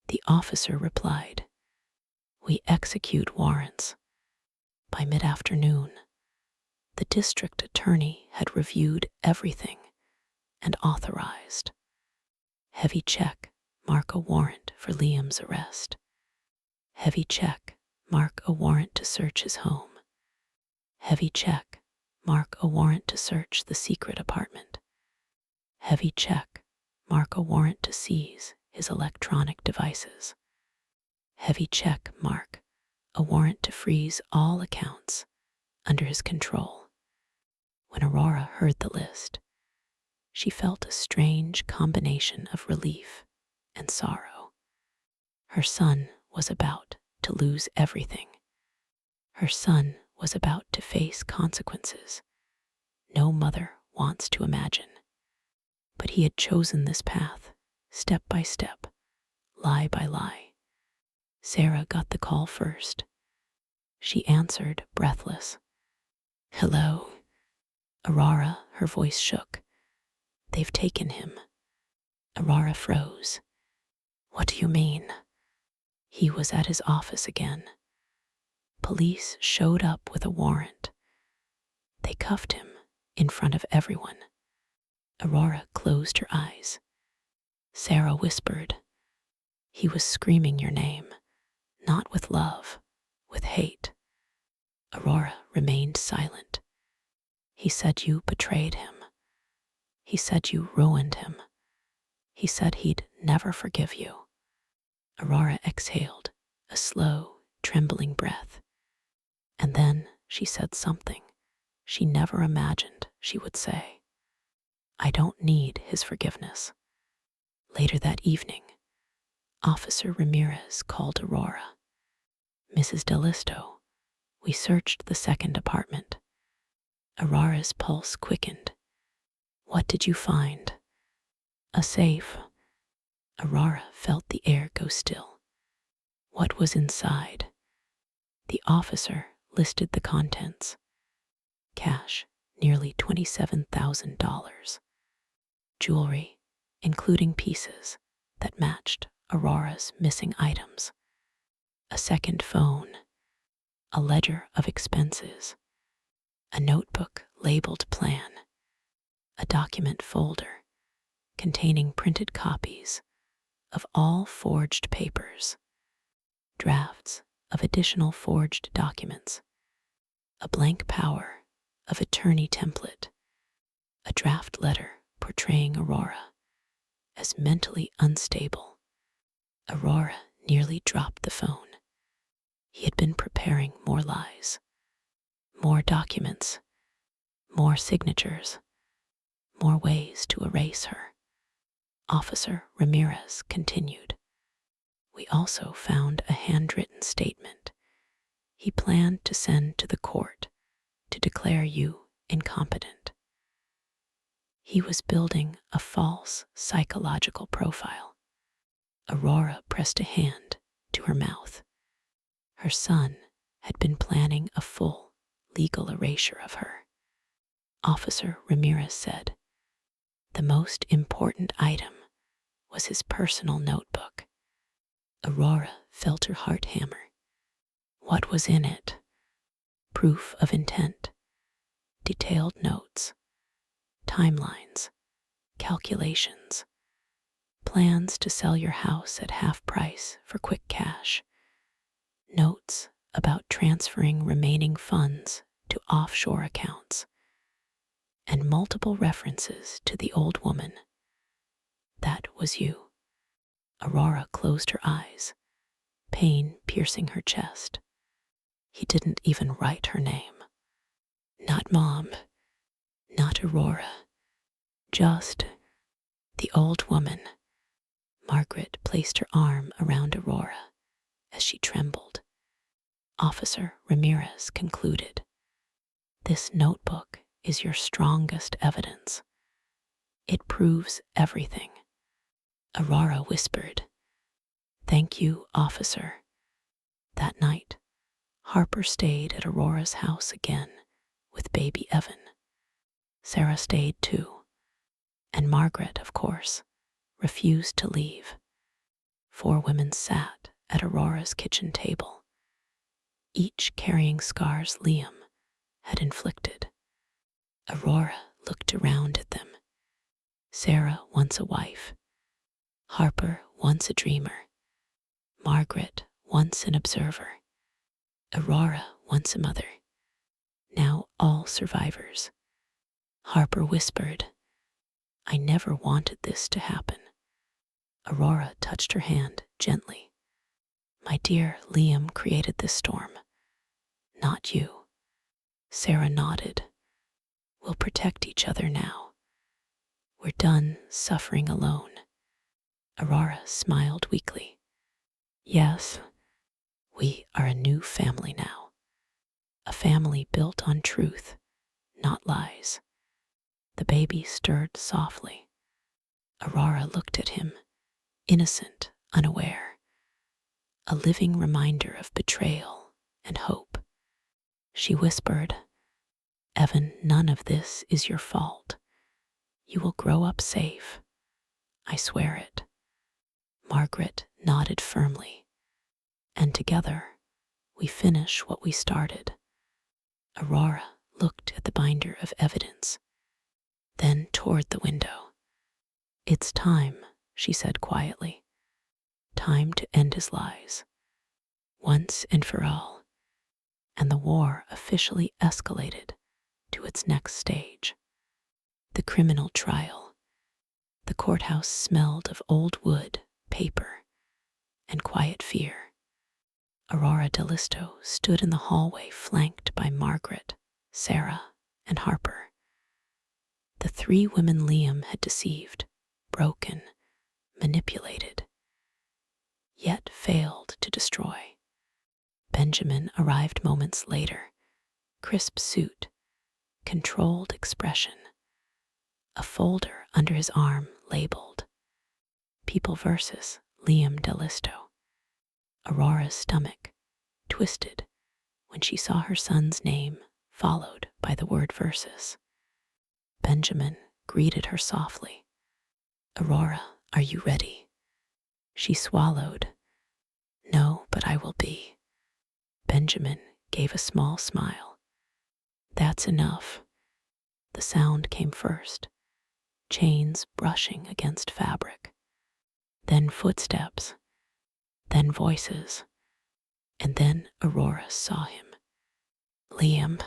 The officer replied, "We execute warrants." By mid-afternoon, the district attorney had reviewed everything and authorized. Heavy check, mark a warrant for Liam's arrest. Heavy check, mark a warrant to search his home. Heavy check, mark a warrant to search the secret apartment. Heavy check, mark a warrant to seize his electronic devices. Heavy check, mark a warrant to freeze all accounts under his control. When Aurora heard the list, she felt a strange combination of relief and sorrow. Her son was about to lose everything. Her son was about to face consequences no mother wants to imagine. But he had chosen this path, step by step, lie by lie. Sarah got the call first. She answered, breathless. "Hello?" "Aurora," her voice shook. "They've taken him." Aurora froze. "What do you mean?" He was at his office again. Police showed up with a warrant. They cuffed him in front of everyone. Aurora closed her eyes. Sarah whispered, "He was screaming your name, Not with love, with hate. Aurora remained silent. He said you betrayed him. He said you ruined him. He said he'd never forgive you. Aurora exhaled a slow, trembling breath. And then she said something she never imagined she would say. I don't need his forgiveness. Later that evening, Officer Ramirez called Aurora. Mrs. Dellisto, we searched the second apartment. Aurora's pulse quickened. What did you find? A safe. Aurora felt the air go still. What was inside? The officer listed the contents. Cash, nearly $27,000. Jewelry, including pieces that matched Aurora's missing items. A second phone, a ledger of expenses, a notebook labeled plan, a document folder containing printed copies of all forged papers, drafts of additional forged documents, a blank power of attorney template, a draft letter portraying Aurora as mentally unstable. Aurora nearly dropped the phone. He had been preparing more lies, more documents, more signatures, more ways to erase her. Officer Ramirez continued. We also found a handwritten statement he planned to send to the court to declare you incompetent. He was building a false psychological profile. Aurora pressed a hand to her mouth. Her son had been planning a full legal erasure of her. Officer Ramirez said the most important item was his personal notebook. Aurora felt her heart hammer. What was in it? Proof of intent, detailed notes, timelines, calculations, plans to sell your house at half price for quick cash, notes about transferring remaining funds to offshore accounts, and multiple references to the old woman. That was you. Aurora closed her eyes, pain piercing her chest. He didn't even write her name. Not Mom, not Aurora, just the old woman. Margaret placed her arm around Aurora as she trembled. Officer Ramirez concluded, this notebook is your strongest evidence. It proves everything. Aurora whispered, thank you, officer. That night, Harper stayed at Aurora's house again with baby Evan. Sarah stayed too, and Margaret, of course, refused to leave. 4 women sat at Aurora's kitchen table, each carrying scars Liam had inflicted. Aurora looked around at them. Sarah once a wife, Harper once a dreamer, Margaret once an observer, Aurora once a mother, now all survivors. Harper whispered, I never wanted this to happen. Aurora touched her hand gently. My dear, Liam created this storm, not you. Sarah nodded. We'll protect each other now. We're done suffering alone. Aurora smiled weakly. Yes, we are a new family now. A family built on truth, not lies. The baby stirred softly. Aurora looked at him, innocent, unaware. A living reminder of betrayal and hope. She whispered, Evan, none of this is your fault. You will grow up safe. I swear it. Margaret nodded firmly, and together we finish what we started. Aurora looked at the binder of evidence, then toward the window. It's time, she said quietly. Time to end his lies. once and for all, and the war officially escalated to its next stage, the criminal trial. The courthouse smelled of old wood, paper, and quiet fear. Aurora Dellisto stood in the hallway flanked by Margaret, Sarah, and Harper. The three women Liam had deceived, broken, manipulated, yet failed to destroy. Benjamin arrived moments later, crisp suit, controlled expression, a folder under his arm labeled People versus Liam Dellisto. Aurora's stomach twisted when she saw her son's name followed by the word versus. Benjamin greeted her softly. Aurora, are you ready? She swallowed. No, but I will be. Benjamin gave a small smile. That's enough. The sound came first, chains brushing against fabric, then footsteps, then voices, and then Aurora saw him. Liam,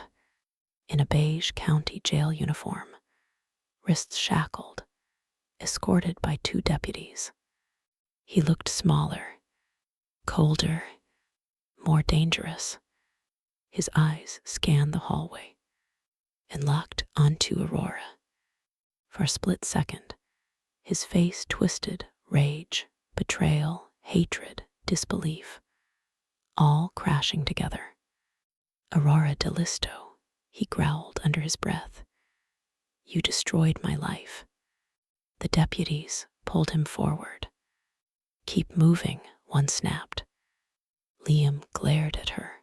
in a beige county jail uniform, wrists shackled, escorted by two deputies. He looked smaller, colder, more dangerous. His eyes scanned the hallway and locked onto Aurora. For a split second, his face twisted rage, betrayal, hatred, disbelief, all crashing together. Aurora Dellisto, he growled under his breath. You destroyed my life. The deputies pulled him forward. Keep moving, one snapped. Liam glared at her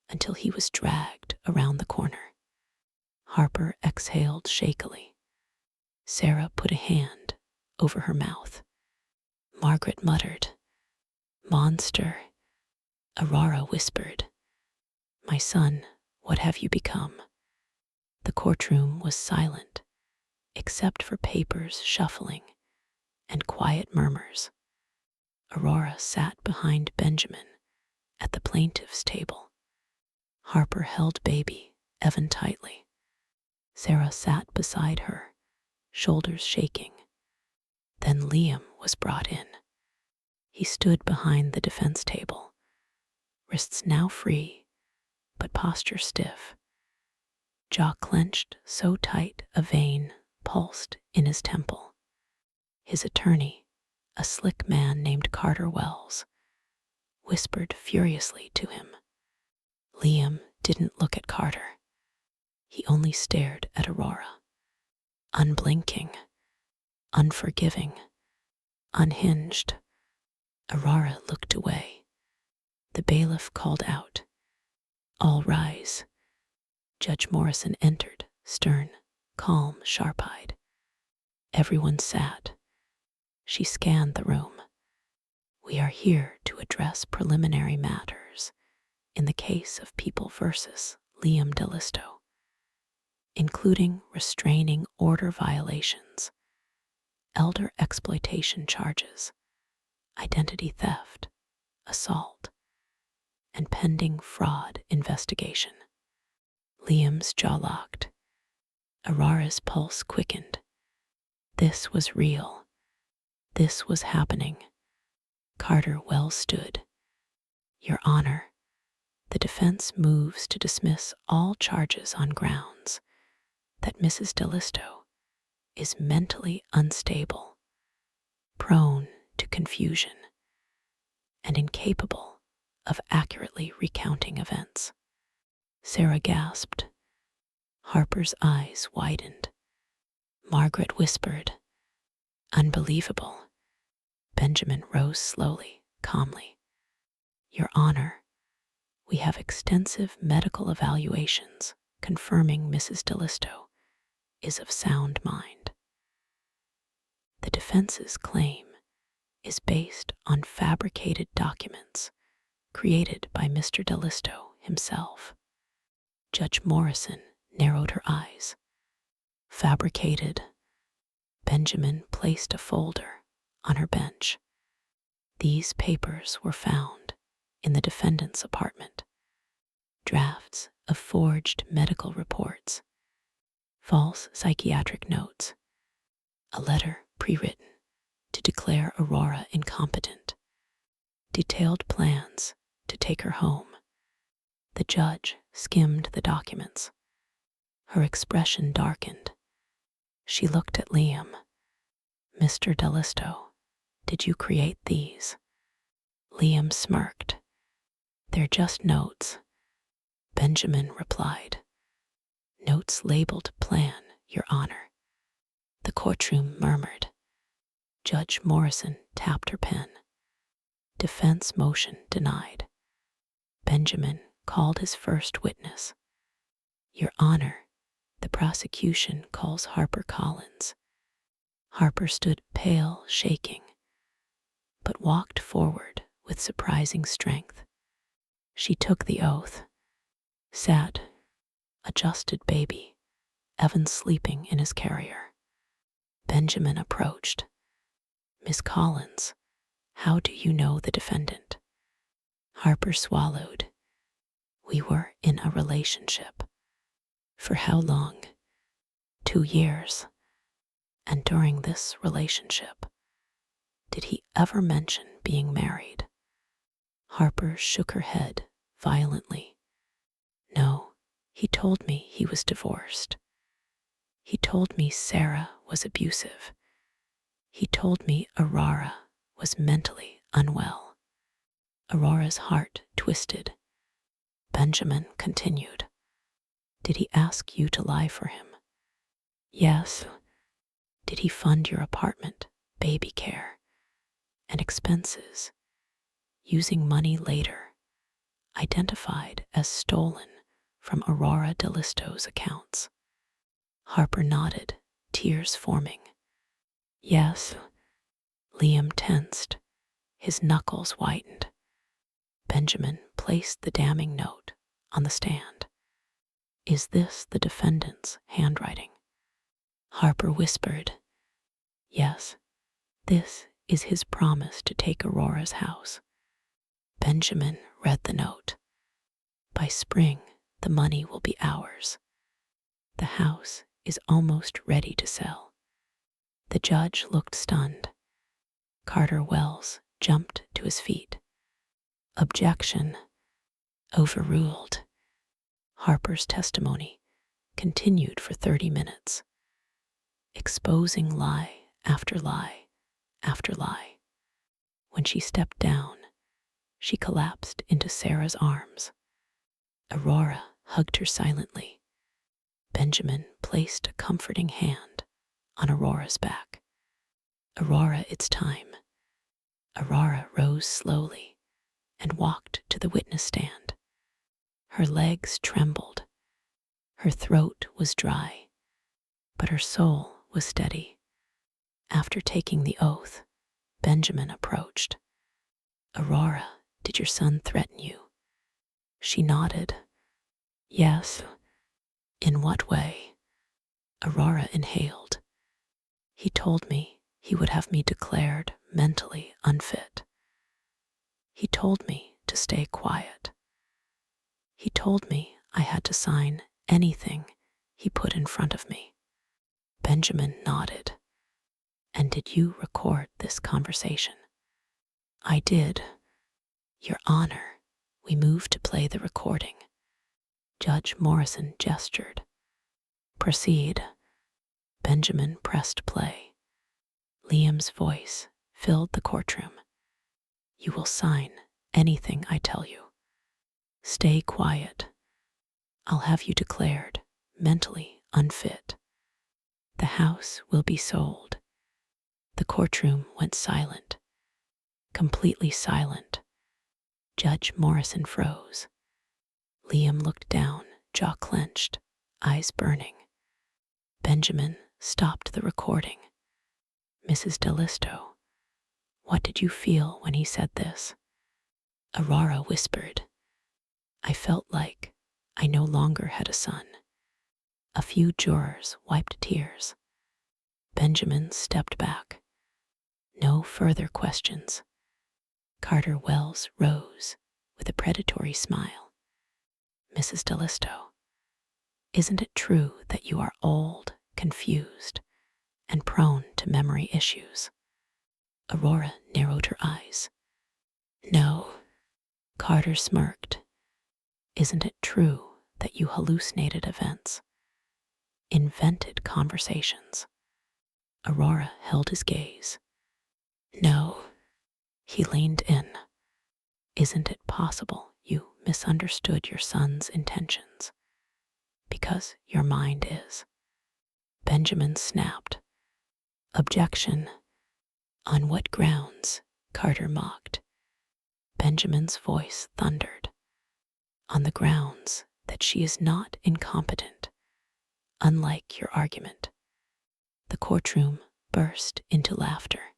until he was dragged around the corner. Harper exhaled shakily. Sarah put a hand over her mouth. Margaret muttered, Monster. Aurora whispered, My son, what have you become? The courtroom was silent, except for papers shuffling and quiet murmurs. Aurora sat behind Benjamin at the plaintiff's table. Harper held baby Evan tightly. Sarah sat beside her, shoulders shaking. Then Liam was brought in. He stood behind the defense table, wrists now free, but posture stiff. Jaw clenched so tight a vein pulsed in his temple. His attorney, a slick man named Carter Wells, whispered furiously to him. Liam didn't look at Carter. He only stared at Aurora. Unblinking, unforgiving, unhinged. Aurora looked away. The bailiff called out, All rise. Judge Morrison entered, stern, calm, sharp-eyed. Everyone sat. She scanned the room. We are here to address preliminary matters in the case of People versus Liam Dellisto, including restraining order violations, elder exploitation charges, identity theft, assault, and pending fraud investigation. Liam's jaw locked. Aurora's pulse quickened. This was real. This was happening. Carter well stood. Your Honor, the defense moves to dismiss all charges on grounds that Mrs. Dellisto is mentally unstable, prone to confusion, and incapable of accurately recounting events. Sarah gasped. Harper's eyes widened. Margaret whispered, Unbelievable. Benjamin rose slowly, calmly. Your Honor, we have extensive medical evaluations confirming Mrs. Dellisto is of sound mind. The defense's claim is based on fabricated documents created by Mr. Dellisto himself. Judge Morrison narrowed her eyes. Fabricated. Benjamin placed a folder on her bench. These papers were found in the defendant's apartment. Drafts of forged medical reports, false psychiatric notes, a letter pre-written to declare Aurora incompetent, detailed plans to take her home. The judge skimmed the documents. Her expression darkened. She looked at Liam. "Mr. Dellisto, did you create these?" Liam smirked. "They're just notes." Benjamin replied. "Notes labeled plan, Your Honor." The courtroom murmured. Judge Morrison tapped her pen. Defense motion denied. Benjamin called his first witness. "Your Honor, the prosecution calls Harper Collins." Harper stood pale, shaking, but walked forward with surprising strength. She took the oath. Sad, adjusted baby, Evan sleeping in his carrier. Benjamin approached. "Miss Collins, how do you know the defendant?" Harper swallowed. "We were in a relationship." "For how long?" 2 years. "And during this relationship, did he ever mention being married?" Harper shook her head violently. "No, he told me he was divorced. He told me Sarah was abusive. He told me Aurora was mentally unwell." Aurora's heart twisted. Benjamin continued. "Did he ask you to lie for him?" "Yes." "Did he fund your apartment, baby care, and expenses, using money later identified as stolen from Aurora Dellisto's accounts?" Harper nodded, tears forming. "Yes." Liam tensed. His knuckles whitened. Benjamin placed the damning note on the stand. "Is this the defendant's handwriting?" Harper whispered. "Yes, this is his promise to take Aurora's house." Benjamin read the note. "By spring, the money will be ours. The house is almost ready to sell." The judge looked stunned. Carter Wells jumped to his feet. "Objection. Overruled." Harper's testimony continued for 30 minutes, exposing lie after lie after lie. When she stepped down, she collapsed into Sarah's arms. Aurora hugged her silently. Benjamin placed a comforting hand on Aurora's back. "Aurora, it's time." Aurora rose slowly and walked to the witness stand. Her legs trembled. Her throat was dry, but her soul was steady. After taking the oath, Benjamin approached. "Aurora, did your son threaten you?" She nodded. "Yes." "In what way?" Aurora inhaled. "He told me he would have me declared mentally unfit. He told me to stay quiet. He told me I had to sign anything he put in front of me." Benjamin nodded. "And did you record this conversation?" "I did." "Your Honor, we move to play the recording." Judge Morrison gestured. "Proceed." Benjamin pressed play. Liam's voice filled the courtroom. "You will sign anything I tell you. Stay quiet. I'll have you declared mentally unfit. The house will be sold." The courtroom went silent, completely silent. Judge Morrison froze. Liam looked down, jaw clenched, eyes burning. Benjamin stopped the recording. "Mrs. Dellisto, what did you feel when he said this?" Aurora whispered. "I felt like I no longer had a son." A few jurors wiped tears. Benjamin stepped back. "No further questions." Carter Wells rose with a predatory smile. Mrs. Dellisto, isn't it true that you are old, confused, and prone to memory issues? Aurora narrowed her eyes. No, Carter smirked. Isn't it true that you hallucinated events, invented conversations? Aurora held his gaze. No, he leaned in. Isn't it possible you misunderstood your son's intentions? Because your mind is. Benjamin snapped. Objection. On what grounds? Carter mocked. Benjamin's voice thundered. On the grounds that she is not incompetent, unlike your argument. The courtroom burst into laughter.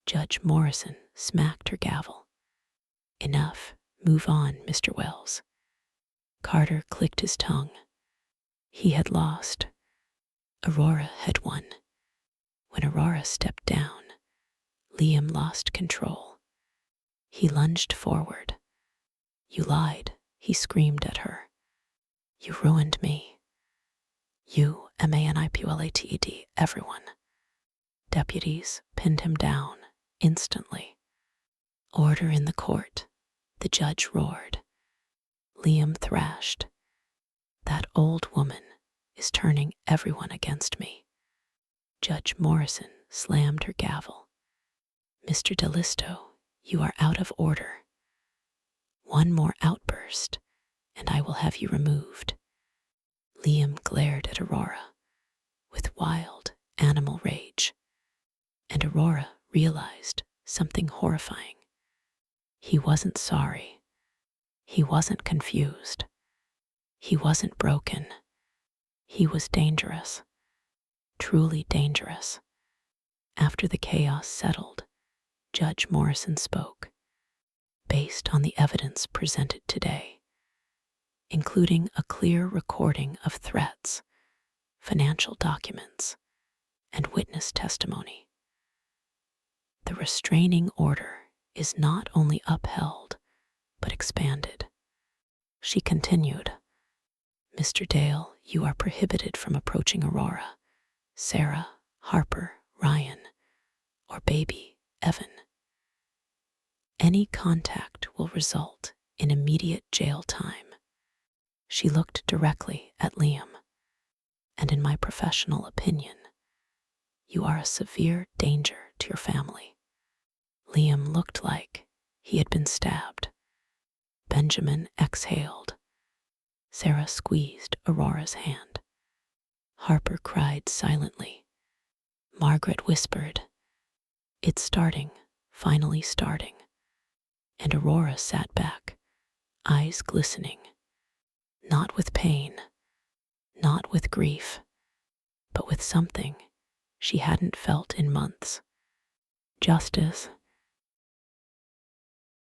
Judge Morrison smacked her gavel. Enough, move on, Mr. Wells. Carter clicked his tongue. He had lost. Aurora had won. When Aurora stepped down, Liam lost control. He lunged forward. You lied, he screamed at her. You ruined me. You, manipulated everyone. Deputies pinned him down instantly. Order in the court, the judge roared. Liam thrashed. That old woman is turning everyone against me. Judge Morrison slammed her gavel. Mr. Dellisto, you are out of order. One more outburst, and I will have you removed. Liam glared at Aurora with wild animal rage, and Aurora realized something horrifying. He wasn't sorry. He wasn't confused. He wasn't broken. He was dangerous, truly dangerous. After the chaos settled, Judge Morrison spoke. Based on the evidence presented today, including a clear recording of threats, financial documents, and witness testimony, the restraining order is not only upheld, but expanded. She continued, Mr. Dale, you are prohibited from approaching Aurora, Sarah, Harper, Ryan, or baby, Evan. Any contact will result in immediate jail time. She looked directly at Liam, and in my professional opinion, you are a severe danger to your family. Liam looked like he had been stabbed. Benjamin exhaled. Sarah squeezed Aurora's hand. Harper cried silently. Margaret whispered, It's starting, finally starting. And Aurora sat back, eyes glistening, not with pain, not with grief, but with something she hadn't felt in months. Justice.